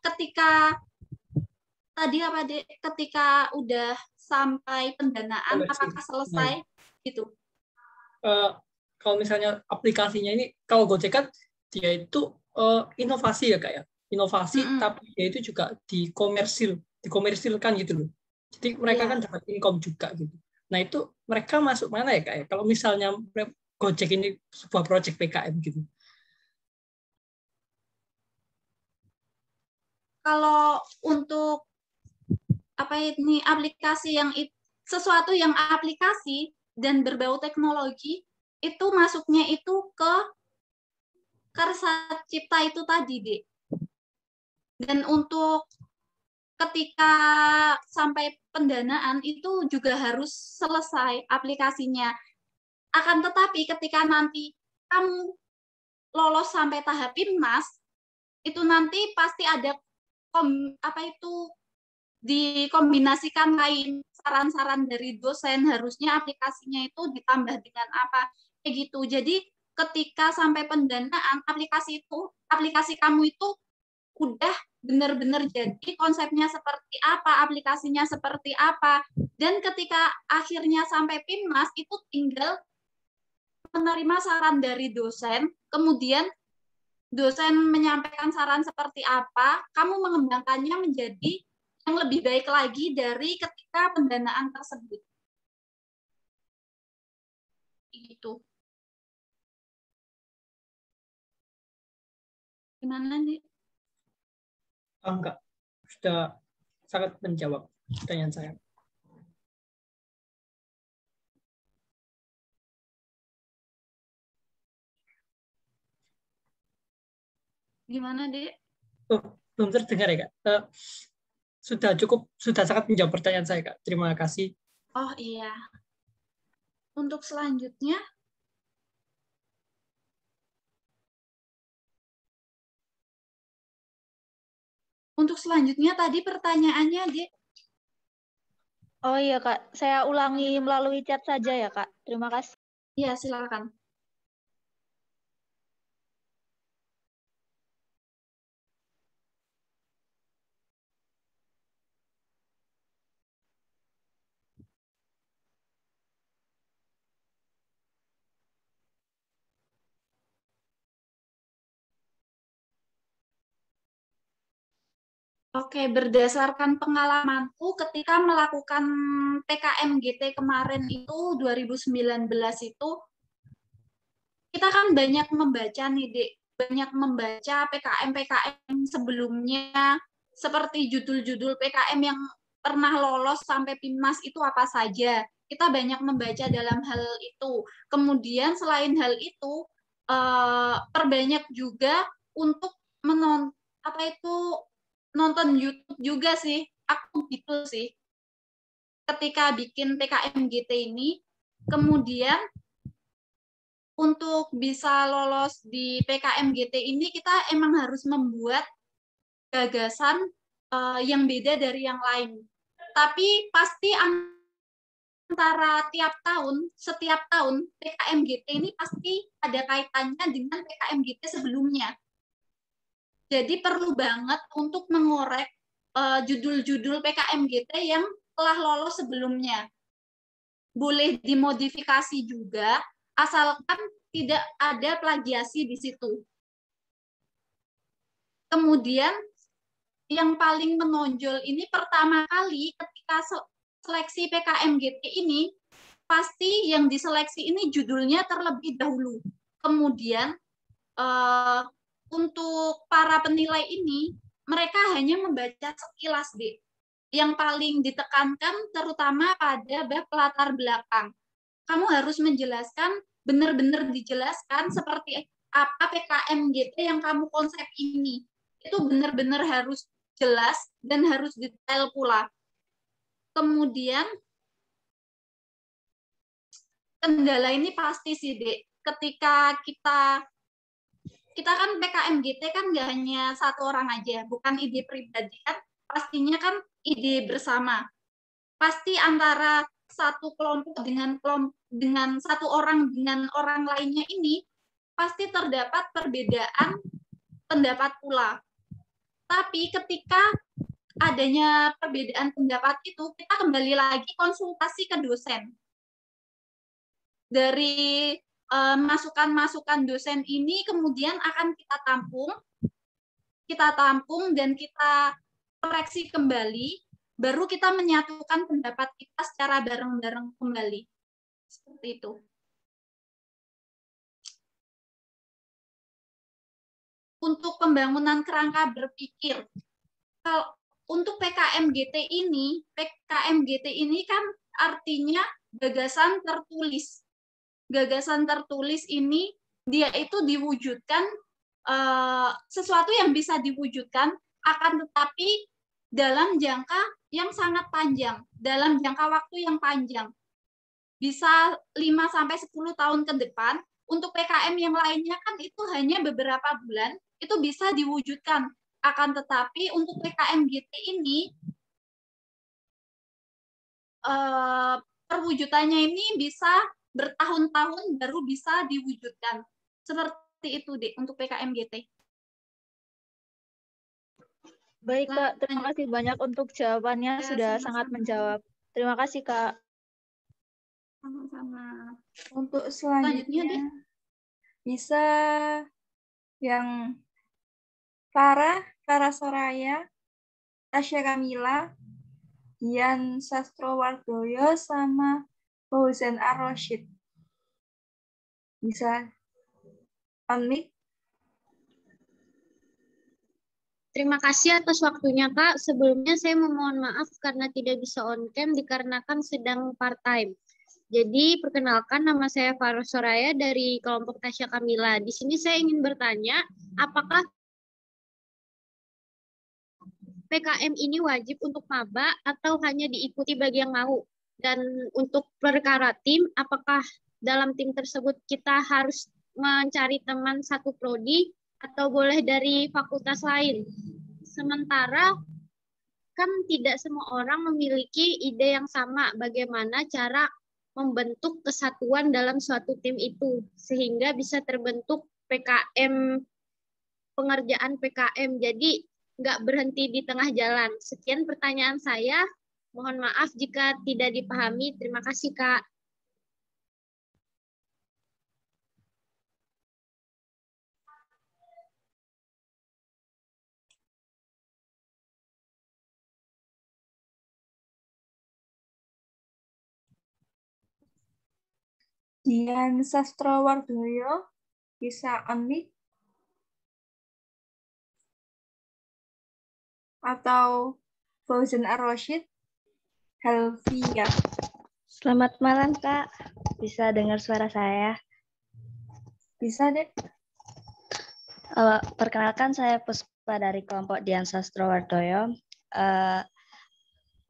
ketika tadi ketika udah sampai pendanaan, apakah selesai gitu? Kalau misalnya aplikasinya ini, kalau Gojek kan dia itu inovasi ya Kak ya, inovasi, tapi dia itu juga dikomersilkan gitu loh. Jadi mereka kan dapat income juga gitu. Nah itu mereka masuk mana ya Kak ya? Kalau misalnya Gojek ini sebuah proyek PKM gitu. Kalau untuk aplikasi yang sesuatu yang aplikasi dan berbau teknologi itu masuknya itu ke karsa cipta itu tadi, Dek. Dan untuk ketika sampai pendanaan itu juga harus selesai aplikasinya. Akan tetapi ketika nanti kamu lolos sampai tahap PIMNAS, itu nanti pasti ada dikombinasikan lain saran-saran dari dosen, harusnya aplikasinya itu ditambah dengan apa kayak gitu. Jadi ketika sampai pendanaan aplikasi kamu itu udah benar-benar jadi konsepnya seperti apa, aplikasinya seperti apa, dan ketika akhirnya sampai PIMNAS itu tinggal menerima saran dari dosen, kemudian dosen menyampaikan saran seperti apa, kamu mengembangkannya menjadi yang lebih baik lagi dari ketika pendanaan tersebut. Gitu. Gimana nih? Enggak, sudah sangat menjawab pertanyaan saya. Gimana, Dek? Belum terdengar ya, Kak? Sudah sangat menjawab pertanyaan saya, Kak. Terima kasih. Oh iya. Untuk selanjutnya, tadi pertanyaannya, Dek. Oh iya, Kak. Saya ulangi melalui chat saja ya, Kak. Terima kasih. Iya, silakan. Oke, berdasarkan pengalamanku ketika melakukan PKMGT kemarin itu 2019 itu, kita kan banyak membaca nih, Dek. Banyak membaca PKM-PKM sebelumnya, seperti judul-judul PKM yang pernah lolos sampai PIMNAS itu apa saja. Kita banyak membaca dalam hal itu. Kemudian selain hal itu, perbanyak juga untuk nonton YouTube juga sih. Aku gitu sih. Ketika bikin PKMGT ini, kemudian untuk bisa lolos di PKMGT ini kita emang harus membuat gagasan yang beda dari yang lain. Tapi pasti antara setiap tahun PKMGT ini pasti ada kaitannya dengan PKMGT sebelumnya. Jadi perlu banget untuk mengorek judul-judul PKMGT yang telah lolos sebelumnya. Boleh dimodifikasi juga, asalkan tidak ada plagiasi di situ. Kemudian yang paling menonjol ini pertama kali ketika seleksi PKMGT ini, pasti yang diseleksi ini judulnya terlebih dahulu. Kemudian untuk para penilai ini, mereka hanya membaca sekilas, Dek. Yang paling ditekankan terutama pada bab latar belakang. Kamu harus menjelaskan, benar-benar dijelaskan seperti apa PKMGT yang kamu konsep ini. Itu benar-benar harus jelas dan harus detail pula. Kemudian, kendala ini pasti sih, Dek. Ketika kita kan PKMGT kan nggak hanya satu orang aja, bukan ide pribadi kan, pastinya kan ide bersama. pasti antara satu kelompok dengan satu orang dengan orang lainnya ini pasti terdapat perbedaan pendapat pula. Tapi ketika adanya perbedaan pendapat itu, kita kembali lagi konsultasi ke dosen. Dari masukan-masukan dosen ini kemudian akan kita tampung dan kita koreksi kembali, baru kita menyatukan pendapat kita secara bareng-bareng kembali. Seperti itu. Untuk pembangunan kerangka berpikir, kalau untuk PKMGT ini kan artinya gagasan tertulis. Gagasan tertulis ini dia itu diwujudkan sesuatu yang bisa diwujudkan, akan tetapi dalam jangka yang sangat panjang, dalam jangka waktu yang panjang. Bisa 5-10 tahun ke depan. Untuk PKM yang lainnya kan itu hanya beberapa bulan, itu bisa diwujudkan. Akan tetapi untuk PKMGT ini perwujudannya ini bisa bertahun-tahun baru bisa diwujudkan. Seperti itu, Dek, untuk PKMGT. Baik, Kak. Terima kasih banyak untuk jawabannya. Ya, sudah sama-sama. sangat menjawab. Terima kasih, Kak. Sama-sama. Untuk Selanjutnya, selanjutnya bisa yang Farah Soraya, Tasya Kamila, Dian Sastrowardoyo, sama Fauzan Ar-Rasyid. Bisa unmute? Terima kasih atas waktunya, Kak. Sebelumnya saya memohon maaf karena tidak bisa on cam dikarenakan sedang part time. Jadi perkenalkan, nama saya Farah Soraya dari kelompok Tasya Kamila. Di sini saya ingin bertanya, apakah PKM ini wajib untuk maba atau hanya diikuti bagi yang mau? Dan untuk perkara tim, apakah dalam tim tersebut kita harus mencari teman satu prodi atau boleh dari fakultas lain? Sementara kan tidak semua orang memiliki ide yang sama bagaimana cara membentuk kesatuan dalam suatu tim itu sehingga bisa terbentuk PKM, pengerjaan PKM. Jadi nggak berhenti di tengah jalan. Sekian pertanyaan saya. Mohon maaf jika tidak dipahami. Terima kasih, Kak. Dian Sastrowardoyo, bisa unmute? Atau Fauzan Ar-Rasyid, Helvia. Selamat malam, Kak. Bisa dengar suara saya? Bisa, Dek? Perkenalkan, saya Puspa dari kelompok Dian Sastrowardoyo.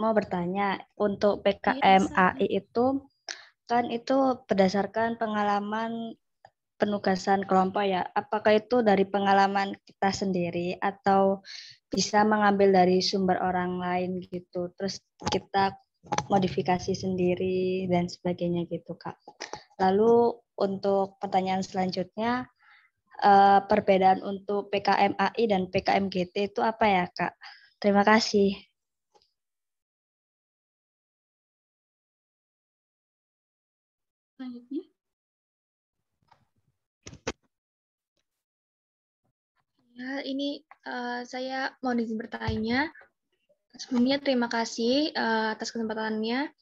Mau bertanya, untuk PKM AI itu, kan itu berdasarkan pengalaman penugasan kelompok ya. Apakah itu dari pengalaman kita sendiri atau bisa mengambil dari sumber orang lain gitu, terus kita modifikasi sendiri dan sebagainya gitu, Kak. Lalu untuk pertanyaan selanjutnya, perbedaan untuk PKM AI dan PKM GT itu apa ya, Kak? Terima kasih. Selanjutnya. Ya, ini saya mau izin bertanya. Sebelumnya terima kasih atas kesempatannya.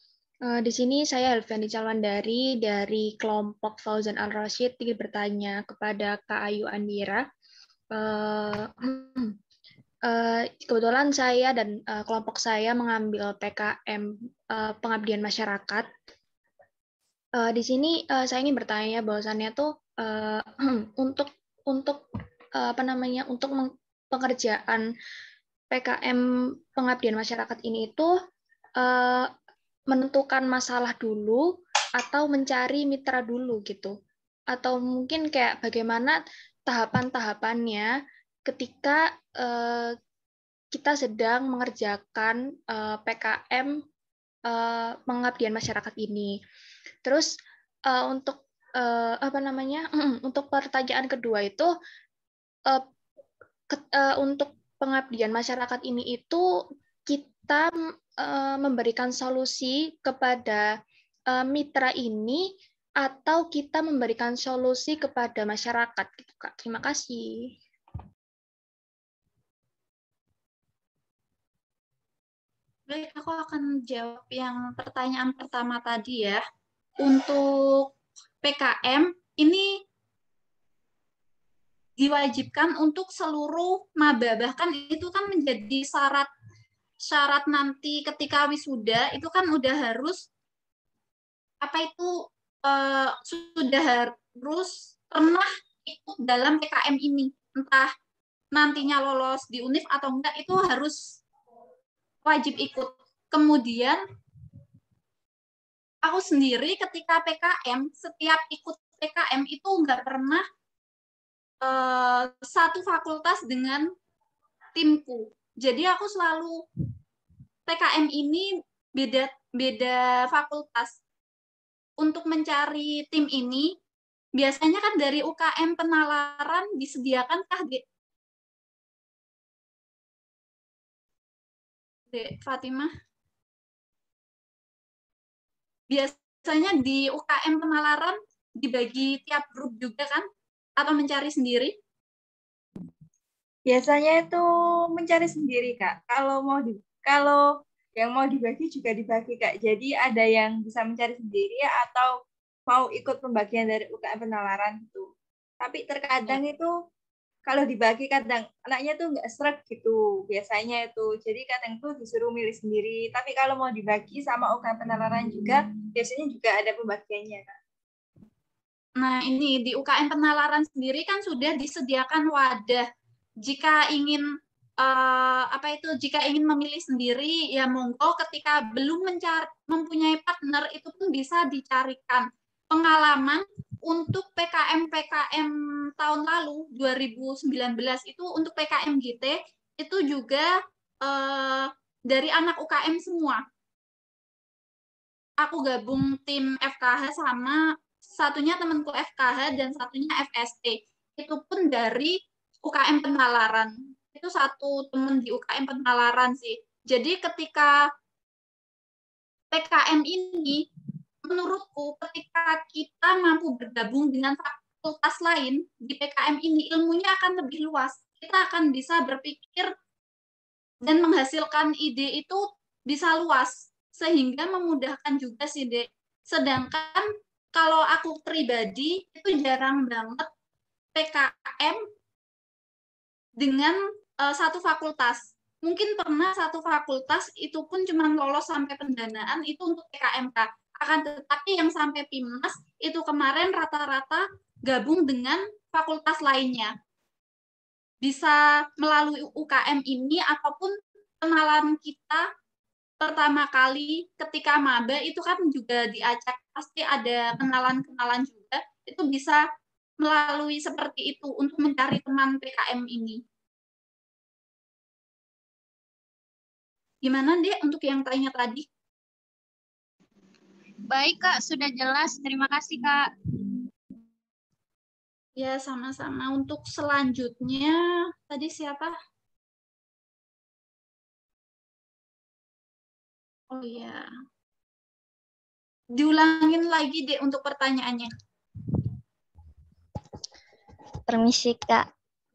Di sini saya Elviandi Calwandari dari kelompok Fauzan Ar-Rasyid ingin bertanya kepada Kak Ayu Andira. Kebetulan saya dan kelompok saya mengambil PKM pengabdian masyarakat. Di sini saya ingin bertanya bahwasannya tuh untuk pengerjaan PKM pengabdian masyarakat ini itu menentukan masalah dulu atau mencari mitra dulu gitu, atau mungkin kayak bagaimana tahapan-tahapannya ketika kita sedang mengerjakan PKM pengabdian masyarakat ini. Terus untuk untuk pertanyaan kedua itu untuk pengabdian masyarakat ini itu kita memberikan solusi kepada mitra ini atau kita memberikan solusi kepada masyarakat gitu Kak. Terima kasih. Baik, aku akan jawab yang pertanyaan pertama tadi ya. Untuk PKM ini diwajibkan untuk seluruh maba, bahkan itu kan menjadi syarat nanti ketika wisuda itu kan udah harus sudah harus pernah ikut dalam PKM ini, entah nantinya lolos di UNIF atau enggak, itu harus wajib ikut. Kemudian aku sendiri ketika PKM, setiap ikut PKM itu enggak pernah satu fakultas dengan timku. Jadi aku selalu PKM ini beda fakultas. Untuk mencari tim ini, biasanya kan dari UKM penalaran disediakan kah, Dek Fatimah? Biasanya di UKM penalaran dibagi tiap grup juga kan? Atau mencari sendiri? Biasanya itu mencari sendiri, Kak. Kalau yang mau dibagi juga dibagi, Kak. Jadi ada yang bisa mencari sendiri atau mau ikut pembagian dari UKM penalaran itu. Tapi terkadang itu kalau dibagi kadang anaknya tuh nggak sreg gitu biasanya itu. Jadi kadang tuh disuruh milih sendiri. Tapi kalau mau dibagi sama UKM penalaran juga biasanya juga ada pembagiannya, Kak. Nah, ini di UKM penalaran sendiri kan sudah disediakan wadah. Jika ingin jika ingin memilih sendiri, ya monggo ketika belum mempunyai partner itu pun bisa dicarikan pengalaman untuk PKM tahun lalu 2019 itu untuk PKM GT itu juga dari anak UKM semua. Aku gabung tim FKH sama satunya temanku FKH dan satunya FST. Itu pun dari UKM penalaran. Itu satu teman di UKM penalaran sih. Jadi ketika PKM ini, menurutku ketika kita mampu bergabung dengan fakultas lain di PKM ini, ilmunya akan lebih luas. Kita akan bisa berpikir dan menghasilkan ide itu bisa luas, sehingga memudahkan juga sih, Dek. Sedangkan kalau aku pribadi, itu jarang banget PKM dengan satu fakultas. Mungkin pernah satu fakultas itu pun cuma lolos sampai pendanaan itu untuk PKMK. Akan tetapi yang sampai PIMNAS itu kemarin rata-rata gabung dengan fakultas lainnya. Bisa melalui UKM ini ataupun kenalan kita pertama kali ketika maba itu kan juga diajak, pasti ada kenalan-kenalan juga. Itu bisa melalui seperti itu untuk mencari teman PKM ini. Gimana, Dek, untuk yang tanya tadi? Baik, Kak. Sudah jelas. Terima kasih, Kak. Ya, sama-sama. Untuk selanjutnya, tadi siapa? Oh ya. Diulangin lagi, Dek, untuk pertanyaannya. Permisi Kak,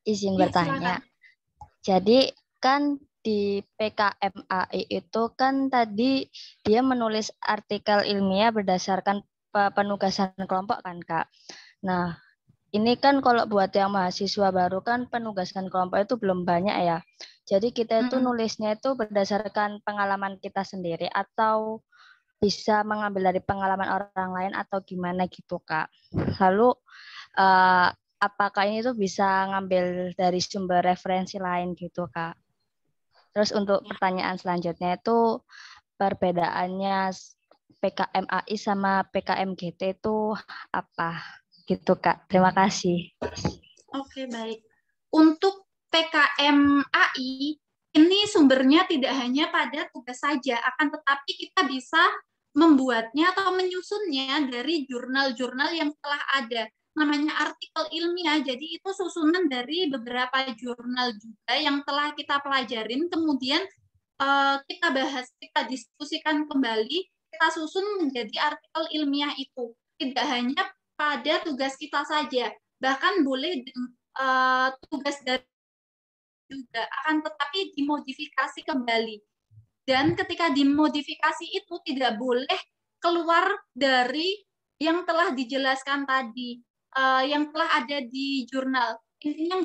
izin bertanya. Silakan. Jadi kan di PKMAI itu kan tadi dia menulis artikel ilmiah berdasarkan penugasan kelompok kan Kak. Nah, ini kan kalau buat yang mahasiswa baru kan penugasan kelompok itu belum banyak ya. Jadi kita itu nulisnya itu berdasarkan pengalaman kita sendiri atau bisa mengambil dari pengalaman orang lain atau gimana gitu Kak. Lalu apakah ini tuh bisa ngambil dari sumber referensi lain gitu Kak? Terus untuk pertanyaan selanjutnya itu perbedaannya PKMAI sama PKMGT itu apa? Gitu Kak. Terima kasih. Oke, baik. Untuk PKMAI ini sumbernya tidak hanya pada tugas saja, akan tetapi kita bisa membuatnya atau menyusunnya dari jurnal-jurnal yang telah ada. Namanya artikel ilmiah, jadi itu susunan dari beberapa jurnal juga yang telah kita pelajarin, kemudian kita bahas, kita diskusikan kembali, kita susun menjadi artikel ilmiah itu. Tidak hanya pada tugas kita saja, bahkan boleh tugas dari juga, akan tetapi dimodifikasi kembali. Dan ketika dimodifikasi itu tidak boleh keluar dari yang telah dijelaskan tadi, yang telah ada di jurnal. Intinya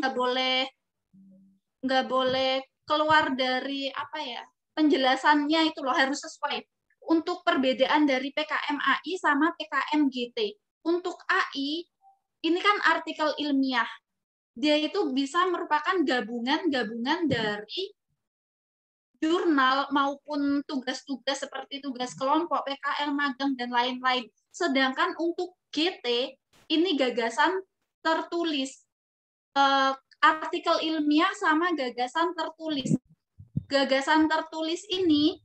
nggak boleh keluar dari apa ya, penjelasannya itu loh, harus sesuai. Untuk perbedaan dari PKM AI sama PKM GT. Untuk AI ini kan artikel ilmiah. Dia itu bisa merupakan gabungan dari jurnal maupun tugas-tugas seperti tugas kelompok, PKL, magang, dan lain-lain. Sedangkan untuk GT, ini gagasan tertulis. Artikel ilmiah sama gagasan tertulis. Gagasan tertulis ini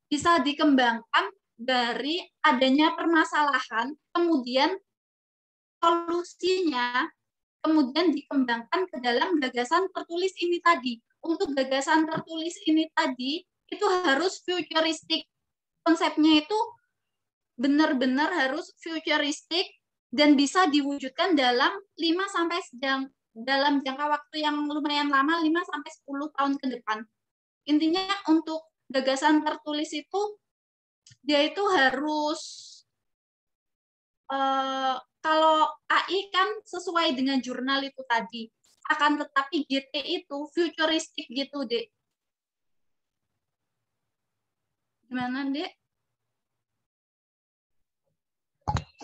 bisa dikembangkan dari adanya permasalahan, kemudian solusinya, kemudian dikembangkan ke dalam gagasan tertulis ini tadi. Untuk gagasan tertulis ini tadi, itu harus futuristik. Konsepnya itu benar-benar harus futuristik dan bisa diwujudkan dalam 5 sampai dalam jangka waktu yang lumayan lama, 5 sampai 10 tahun ke depan. Intinya untuk gagasan tertulis itu dia itu harus kalau AI kan sesuai dengan jurnal itu tadi. Akan tetapi GT itu futuristik gitu, Dek. Gimana, Dek?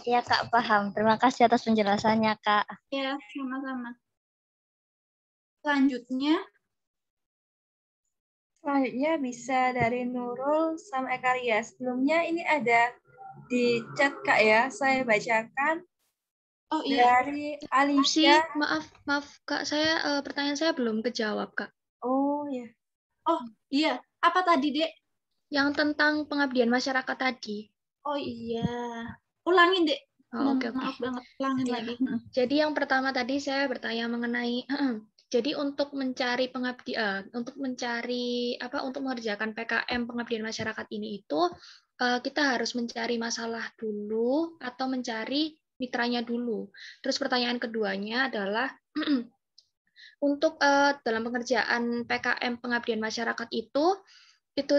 Iya, Kak, paham. Terima kasih atas penjelasannya, Kak. Ya, sama-sama. Selanjutnya bisa dari Nurul sama Ekaria. Sebelumnya ini ada di chat, Kak, ya. Saya bacakan. Oh iya. Dari Alicia. Maaf Kak, saya pertanyaan saya belum kejawab, Kak. Oh ya. Oh iya, apa tadi, Dek? Yang tentang pengabdian masyarakat tadi. Oh iya. Ulangin, Dek. Oke. Maaf banget, ulangin lagi. Jadi yang pertama tadi saya bertanya mengenai jadi untuk mencari untuk mengerjakan PKM pengabdian masyarakat ini itu kita harus mencari masalah dulu atau mencari mitranya dulu. Terus pertanyaan keduanya adalah untuk dalam pengerjaan PKM pengabdian masyarakat itu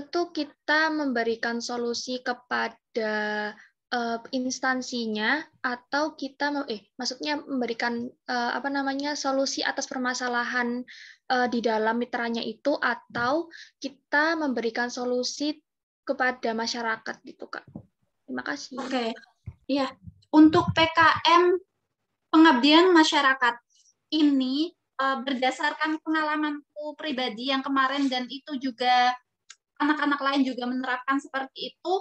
tuh kita memberikan solusi kepada instansinya atau kita maksudnya memberikan solusi atas permasalahan di dalam mitranya itu atau kita memberikan solusi kepada masyarakat gitu, Kak. Terima kasih. Oke. Iya. Untuk PKM pengabdian masyarakat ini berdasarkan pengalamanku pribadi yang kemarin dan itu juga anak-anak lain juga menerapkan seperti itu,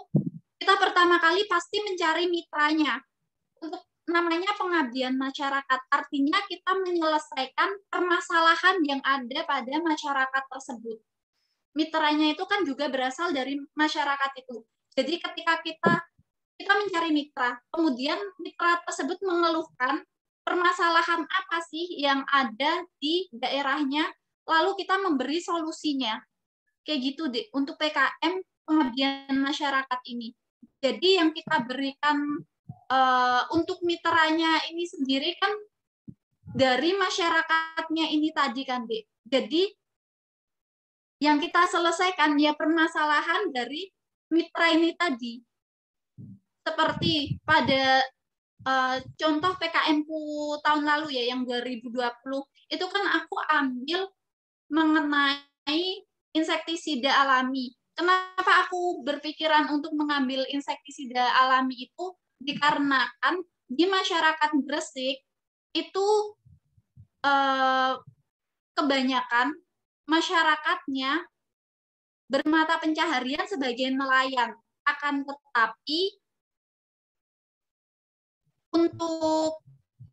kita pertama kali pasti mencari mitranya. Untuk namanya pengabdian masyarakat, artinya kita menyelesaikan permasalahan yang ada pada masyarakat tersebut. Mitranya itu kan juga berasal dari masyarakat itu. Jadi ketika kita mencari mitra, kemudian mitra tersebut mengeluhkan permasalahan apa sih yang ada di daerahnya, lalu kita memberi solusinya. Kayak gitu, Dek, untuk PKM pengabdian masyarakat ini. Jadi yang kita berikan untuk mitranya ini sendiri kan dari masyarakatnya ini tadi kan, Dek. Jadi yang kita selesaikan ya permasalahan dari mitra ini tadi. Seperti pada contoh PKM-ku tahun lalu ya, yang 2020, itu kan aku ambil mengenai insektisida alami. Kenapa aku berpikiran untuk mengambil insektisida alami itu? Dikarenakan di masyarakat Gresik itu kebanyakan masyarakatnya bermata pencaharian sebagai nelayan. Akan tetapi untuk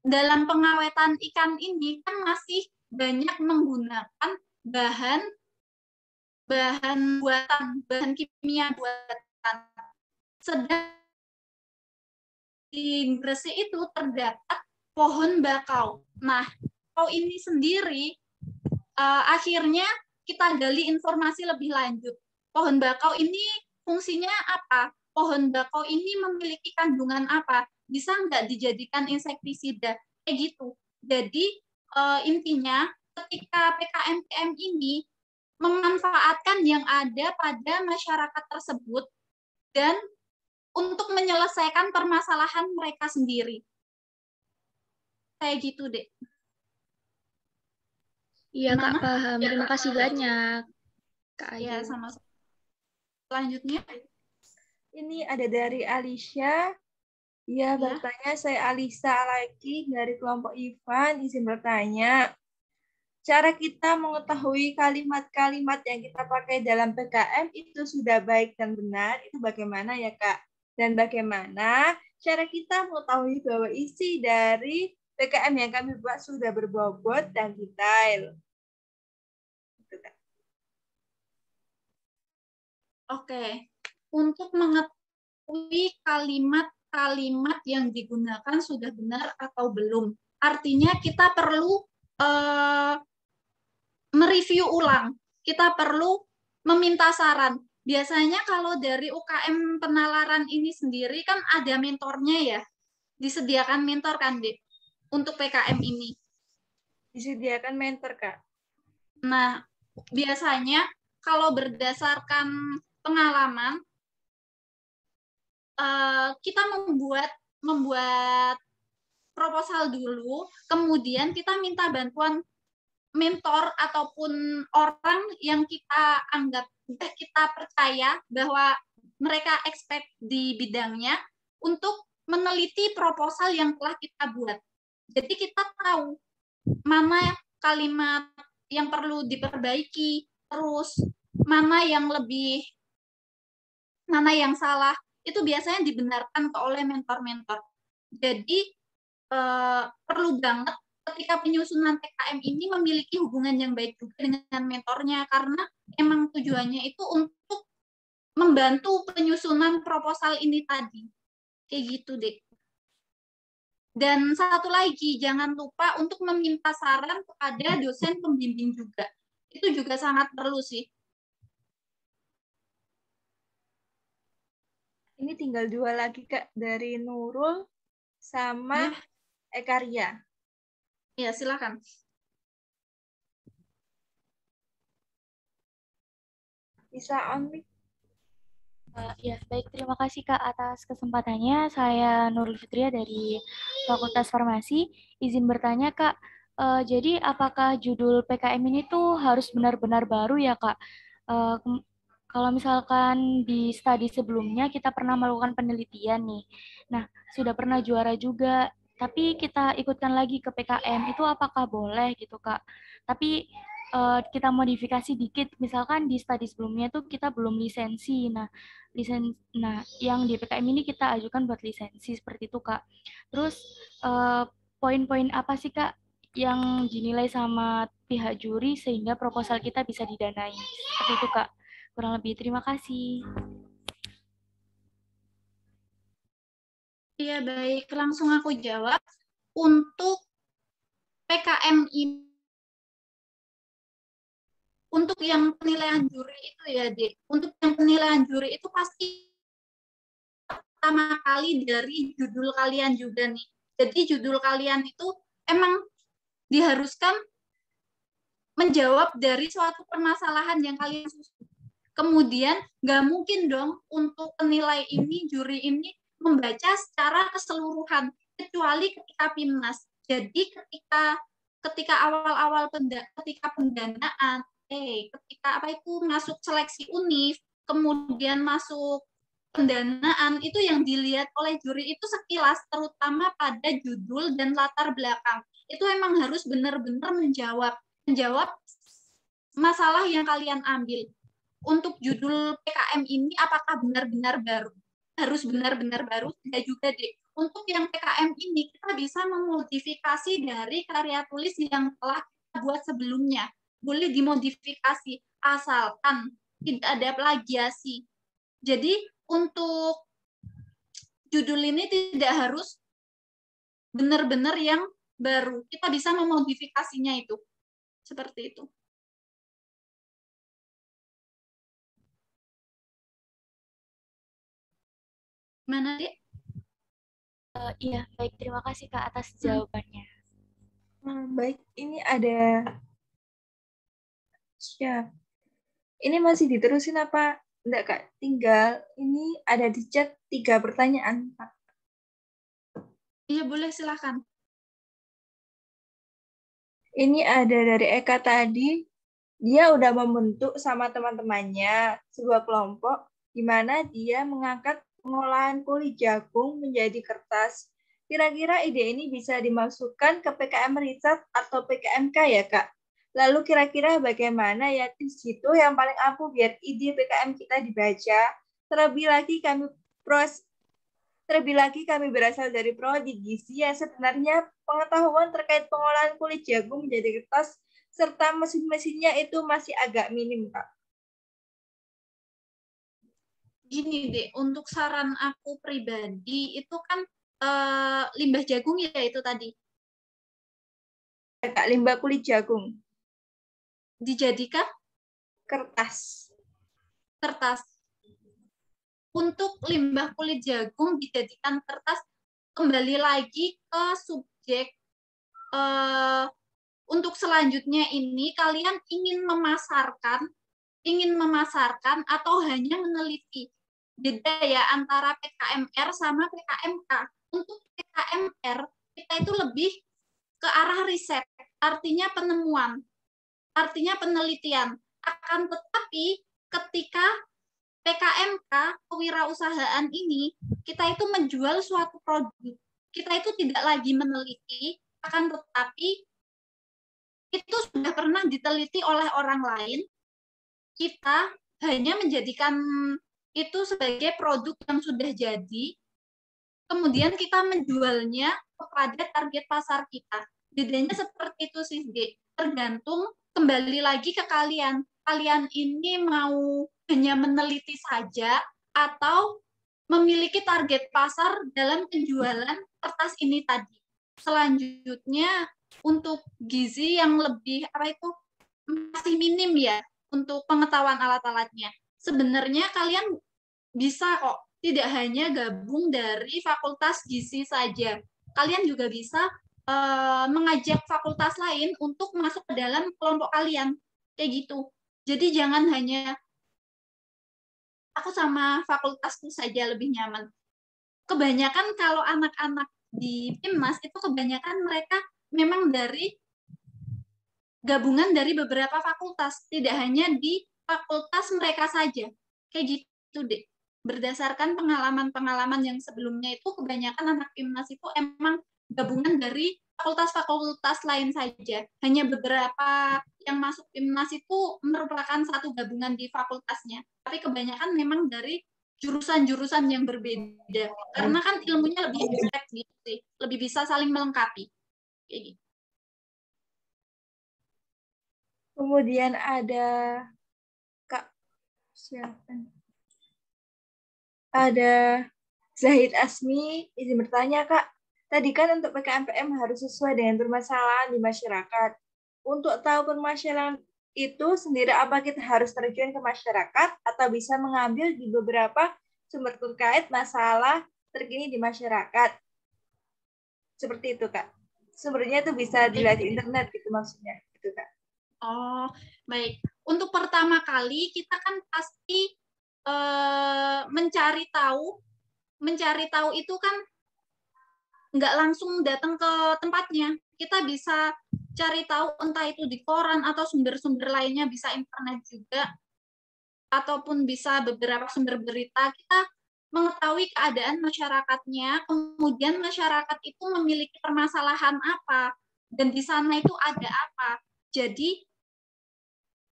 dalam pengawetan ikan ini kan masih banyak menggunakan bahan bahan kimia buatan. Sedang di Gresik itu terdapat pohon bakau. Nah, bakau ini sendiri akhirnya kita gali informasi lebih lanjut. Pohon bakau ini fungsinya apa? Pohon bakau ini memiliki kandungan apa? Bisa nggak dijadikan insektisida? Kayak gitu. Jadi intinya ketika PKMPM ini memanfaatkan yang ada pada masyarakat tersebut dan untuk menyelesaikan permasalahan mereka sendiri. Kayak gitu, Dek. Iya, Kak, paham. Terima kasih banyak, Kak Ayu. Ya, sama-sama. Selanjutnya. Ini ada dari Alicia. Ya, bertanya, saya Alisa Alaiki dari kelompok Ivan. Izin bertanya, cara kita mengetahui kalimat-kalimat yang kita pakai dalam PKM itu sudah baik dan benar, itu bagaimana ya, Kak? Dan bagaimana cara kita mengetahui bahwa isi dari PKM yang kami buat sudah berbobot dan detail? Oke, untuk mengetahui kalimat-kalimat yang digunakan sudah benar atau belum, artinya kita perlu mereview ulang, kita perlu meminta saran. Biasanya kalau dari UKM penalaran ini sendiri kan ada mentornya ya, disediakan mentor kan, Dek, untuk PKM ini. Disediakan mentor, Kak. Nah, biasanya kalau berdasarkan pengalaman, kita membuat proposal dulu, kemudian kita minta bantuan mentor ataupun orang yang kita anggap kita percaya bahwa mereka expert di bidangnya untuk meneliti proposal yang telah kita buat. Jadi kita tahu mana kalimat yang perlu diperbaiki, terus mana yang salah, itu biasanya dibenarkan oleh mentor-mentor. Jadi perlu banget ketika penyusunan PKM ini memiliki hubungan yang baik juga dengan mentornya, karena emang tujuannya itu untuk membantu penyusunan proposal ini tadi. Kayak gitu, Dek. Dan satu lagi, jangan lupa untuk meminta saran kepada dosen pembimbing juga. Itu juga sangat perlu sih. Ini tinggal 2 lagi, Kak, dari Nurul sama Ekaria. Ya, silakan. Bisa on-mic. Ya, baik. Terima kasih, Kak, atas kesempatannya. Saya Nurul Fitria dari Fakultas Farmasi. Izin bertanya, Kak, jadi apakah judul PKM ini tuh harus benar-benar baru ya, Kak? Kalau misalkan di studi sebelumnya kita pernah melakukan penelitian nih, nah sudah pernah juara juga, tapi kita ikutkan lagi ke PKM, itu apakah boleh gitu, Kak? Tapi kita modifikasi dikit, misalkan di studi sebelumnya tuh kita belum lisensi, nah yang di PKM ini kita ajukan buat lisensi seperti itu, Kak. Terus poin-poin apa sih, Kak, yang dinilai sama pihak juri sehingga proposal kita bisa didanai? Seperti itu, Kak. Kurang lebih. Terima kasih. Iya, baik. Langsung aku jawab. Untuk PKM ini, untuk yang penilaian juri itu ya, Dek. Untuk yang penilaian juri itu pasti pertama kali dari judul kalian juga nih. Jadi judul kalian itu emang diharuskan menjawab dari suatu permasalahan yang kalian susun. Kemudian nggak mungkin dong untuk penilai ini, juri ini membaca secara keseluruhan, kecuali ketika PIMNAS. Jadi ketika awal-awal ketika pendanaan, ketika masuk seleksi univ, kemudian masuk pendanaan, itu yang dilihat oleh juri itu sekilas, terutama pada judul dan latar belakang. Itu emang harus benar-benar menjawab masalah yang kalian ambil. Untuk judul PKM ini apakah benar-benar baru? Harus benar-benar baru? Tidak juga, Dek. Untuk yang PKM ini kita bisa memodifikasi dari karya tulis yang telah kita buat sebelumnya. boleh dimodifikasi asalkan tidak ada plagiasi. Jadi untuk judul ini tidak harus benar-benar yang baru. Kita bisa memodifikasinya itu. Seperti itu. Mana, Dek? Iya, baik. Terima kasih, Kak, atas jawabannya. Baik, ini ada... Siap. Ini masih diterusin apa? Enggak, Kak. Tinggal ini ada di chat 3 pertanyaan, Pak. Iya, boleh, silakan. Ini ada dari Eka tadi. Dia udah membentuk sama teman-temannya sebuah kelompok di mana dia mengangkat pengolahan kulit jagung menjadi kertas. Kira-kira ide ini bisa dimasukkan ke PKM Riset atau PKMK ya, Kak? Lalu kira-kira bagaimana ya di situ yang paling ampuh biar ide PKM kita dibaca? Terlebih lagi kami berasal dari prodi gizi yang sebenarnya pengetahuan terkait pengolahan kulit jagung menjadi kertas serta mesin-mesinnya itu masih agak minim, Kak. Gini, Dek, untuk saran aku pribadi itu kan limbah jagung ya itu tadi. Kak, limbah kulit jagung. Dijadikan kertas. Untuk limbah kulit jagung dijadikan kertas, kembali lagi ke subjek. Untuk selanjutnya ini kalian ingin memasarkan atau hanya meneliti. Beda ya antara PKMR sama PKMK. Untuk PKMR kita itu lebih ke arah riset, artinya penemuan, artinya penelitian. Akan tetapi ketika PKMK, kewirausahaan ini, kita itu menjual suatu produk. Kita itu tidak lagi meneliti, akan tetapi itu sudah pernah diteliti oleh orang lain. Kita hanya menjadikan itu sebagai produk yang sudah jadi, kemudian kita menjualnya kepada target pasar kita. Bedanya seperti itu sih, tergantung kembali lagi ke kalian. Kalian ini mau hanya meneliti saja atau memiliki target pasar dalam penjualan kertas ini tadi. Selanjutnya untuk gizi yang lebih masih minim ya untuk pengetahuan alat-alatnya. Sebenarnya kalian bisa kok tidak hanya gabung dari fakultas gizi saja. Kalian juga bisa mengajak fakultas lain untuk masuk ke dalam kelompok kalian. Kayak gitu. Jadi jangan hanya aku sama fakultasku saja lebih nyaman. Kebanyakan kalau anak-anak di PIMNAS itu kebanyakan mereka memang dari gabungan dari beberapa fakultas, tidak hanya di fakultas mereka saja. Kayak gitu deh. Berdasarkan pengalaman-pengalaman yang sebelumnya itu kebanyakan anak PIMNAS itu emang gabungan dari fakultas-fakultas lain saja. Hanya beberapa yang masuk PIMNAS itu merupakan satu gabungan di fakultasnya. Tapi kebanyakan memang dari jurusan-jurusan yang berbeda. Karena kan ilmunya lebih exact gitu sih. Lebih bisa saling melengkapi. Kayak gitu. Kemudian ada Kak siapa? Ada Zahid Asmi izin bertanya, Kak. Tadi kan untuk PKMPM harus sesuai dengan permasalahan di masyarakat. Untuk tahu permasalahan itu sendiri, apa kita harus terjun ke masyarakat atau bisa mengambil di beberapa sumber terkait masalah terkini di masyarakat? Seperti itu, Kak. Sumbernya itu bisa dilihat di internet gitu maksudnya. Gitu, Kak. Oh, baik. Untuk pertama kali kita kan pasti mencari tahu itu kan nggak langsung datang ke tempatnya. Kita bisa cari tahu entah itu di koran atau sumber-sumber lainnya, bisa internet juga, ataupun bisa beberapa sumber berita. Kita mengetahui keadaan masyarakatnya, kemudian masyarakat itu memiliki permasalahan apa, dan di sana itu ada apa. Jadi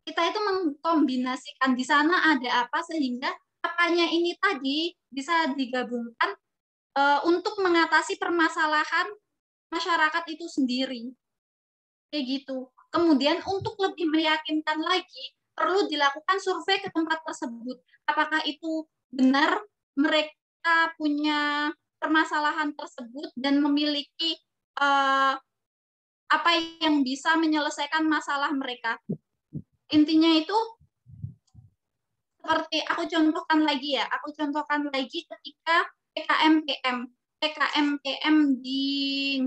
kita itu mengkombinasikan di sana ada apa sehingga apanya ini tadi bisa digabungkan untuk mengatasi permasalahan masyarakat itu sendiri. Kayak gitu. Kemudian untuk lebih meyakinkan lagi, perlu dilakukan survei ke tempat tersebut. Apakah itu benar mereka punya permasalahan tersebut dan memiliki apa yang bisa menyelesaikan masalah mereka. Intinya itu seperti aku contohkan lagi ketika PKM-PM di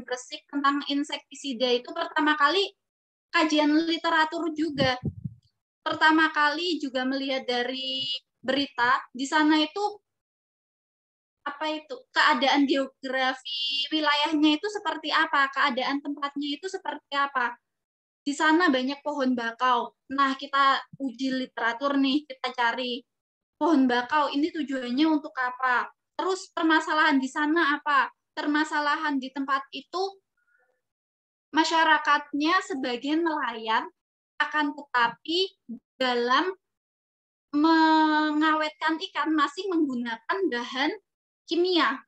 Gresik tentang insektisida itu pertama kali kajian literatur juga. Pertama kali juga melihat dari berita, di sana itu keadaan geografi wilayahnya itu seperti apa, keadaan tempatnya itu seperti apa. Di sana banyak pohon bakau. Nah, kita uji literatur nih, kita cari pohon bakau ini tujuannya untuk apa. Terus permasalahan di sana apa? Permasalahan di tempat itu masyarakatnya sebagian nelayan, akan tetapi dalam mengawetkan ikan masih menggunakan bahan kimia.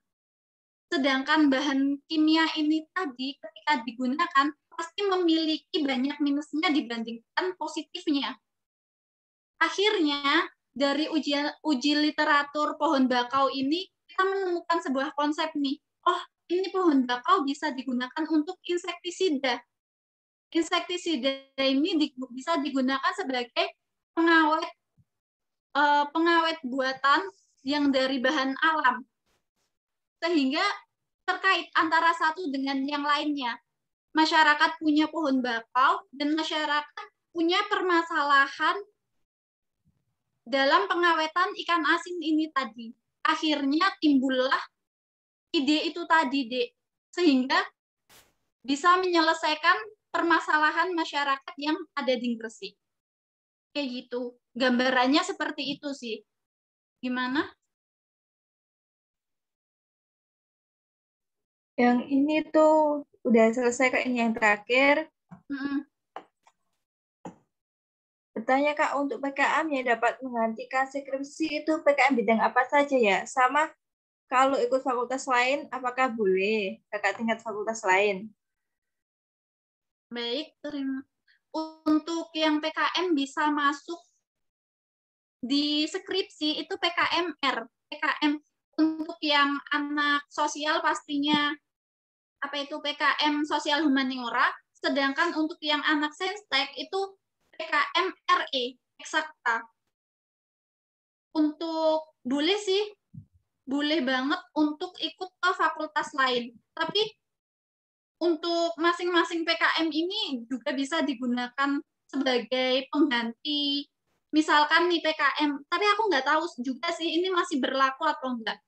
Sedangkan bahan kimia ini tadi ketika digunakan pasti memiliki banyak minusnya dibandingkan positifnya. Akhirnya dari uji literatur pohon bakau ini kita menemukan sebuah konsep nih. Oh, ini pohon bakau bisa digunakan untuk insektisida. Insektisida ini bisa digunakan sebagai pengawet buatan yang dari bahan alam. Sehingga terkait antara satu dengan yang lainnya. Masyarakat punya pohon bakau dan masyarakat punya permasalahan dalam pengawetan ikan asin ini tadi. Akhirnya timbullah ide itu tadi, Dek. Sehingga bisa menyelesaikan permasalahan masyarakat yang ada di Gresik. Kayak gitu. Gambarannya seperti itu sih. Gimana? Yang ini tuh udah selesai Kak, ini yang terakhir. Bertanya Kak, untuk PKM yang dapat menggantikan skripsi itu PKM bidang apa saja ya? Sama kalau ikut fakultas lain, apakah boleh Kakak tingkat fakultas lain? Baik, untuk yang PKM bisa masuk di skripsi itu PKMR. PKM untuk yang anak sosial pastinya PKM sosial humaniora, sedangkan untuk yang anak saintek itu PKM RE eksakta. Untuk boleh sih, boleh banget untuk ikut ke fakultas lain. Tapi untuk masing-masing PKM ini juga bisa digunakan sebagai pengganti. Misalkan nih PKM, tapi aku nggak tahu juga sih ini masih berlaku atau enggak.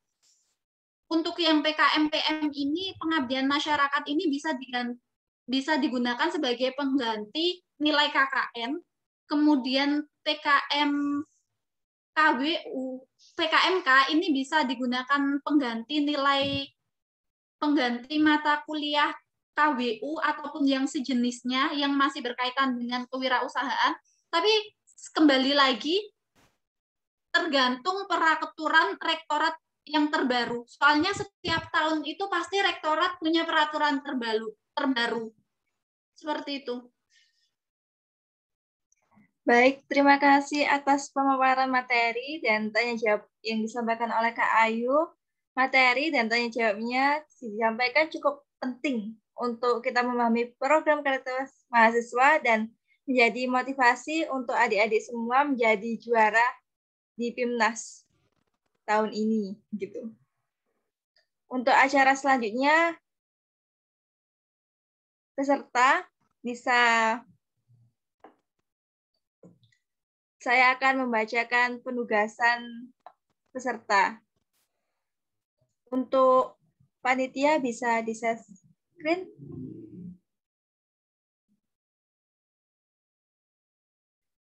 Untuk yang PKM-PM ini, pengabdian masyarakat ini bisa digunakan sebagai pengganti nilai KKN, kemudian PKMK ini bisa digunakan pengganti mata kuliah KWU ataupun yang sejenisnya yang masih berkaitan dengan kewirausahaan. Tapi kembali lagi tergantung peraturan rektorat yang terbaru. Soalnya setiap tahun itu pasti rektorat punya peraturan terbaru. Seperti itu. Baik, terima kasih atas pemaparan materi dan tanya jawab yang disampaikan oleh Kak Ayu. Materi dan tanya jawabnya disampaikan cukup penting untuk kita memahami program kreativitas mahasiswa dan menjadi motivasi untuk adik-adik semua menjadi juara di PIMNAS tahun ini gitu. Untuk acara selanjutnya peserta saya akan membacakan penugasan peserta. Untuk panitia bisa di-share screen.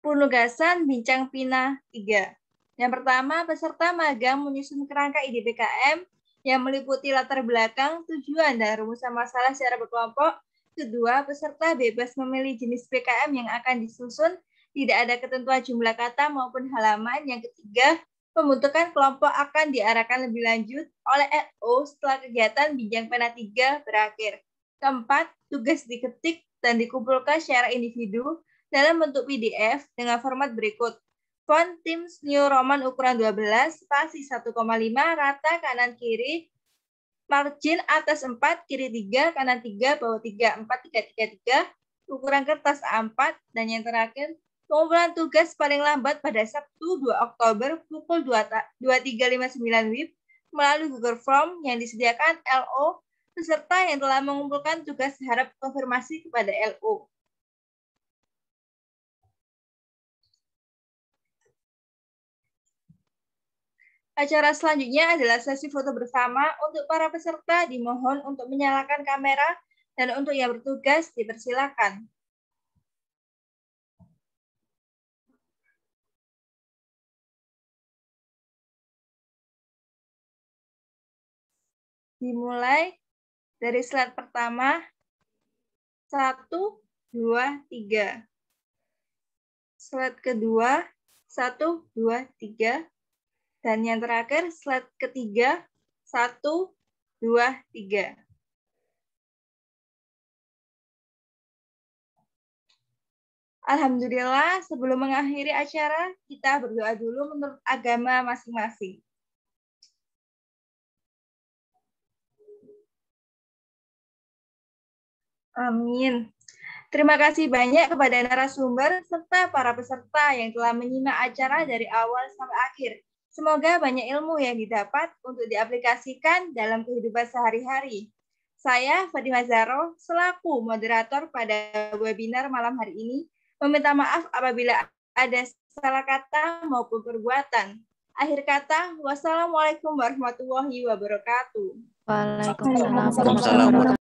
Penugasan Bincang Pina 3. Yang pertama, peserta magang menyusun kerangka ide PKM yang meliputi latar belakang, tujuan, dan rumusan masalah secara berkelompok. Kedua, peserta bebas memilih jenis PKM yang akan disusun, tidak ada ketentuan jumlah kata maupun halaman. Yang ketiga, pembentukan kelompok akan diarahkan lebih lanjut oleh LO setelah kegiatan Bincang Pena 3 berakhir. Keempat, tugas diketik dan dikumpulkan secara individu dalam bentuk PDF dengan format berikut. Font Times New Roman ukuran 12, spasi 1,5, rata kanan kiri, margin atas 4, kiri 3, kanan 3, bawah 3, 4, 3, 3, 3, ukuran kertas A4, dan yang terakhir, pengumpulan tugas paling lambat pada Sabtu 2 Oktober pukul 23.59 WIB melalui Google Form yang disediakan LO, peserta yang telah mengumpulkan tugas harap konfirmasi kepada LO. Acara selanjutnya adalah sesi foto bersama. Untuk para peserta dimohon untuk menyalakan kamera dan untuk yang bertugas dipersilakan. Dimulai dari slide pertama. 1, 2, 3. Slide kedua. 1, 2, 3. Dan yang terakhir, slide ketiga, 1, 2, 3. Alhamdulillah, sebelum mengakhiri acara, kita berdoa dulu menurut agama masing-masing. Amin. Terima kasih banyak kepada narasumber serta para peserta yang telah menyimak acara dari awal sampai akhir. Semoga banyak ilmu yang didapat untuk diaplikasikan dalam kehidupan sehari-hari. Saya, Fatimah Zahro, selaku moderator pada webinar malam hari ini, meminta maaf apabila ada salah kata maupun perbuatan. Akhir kata, wassalamualaikum warahmatullahi wabarakatuh. Waalaikumsalam warahmatullahi wabarakatuh.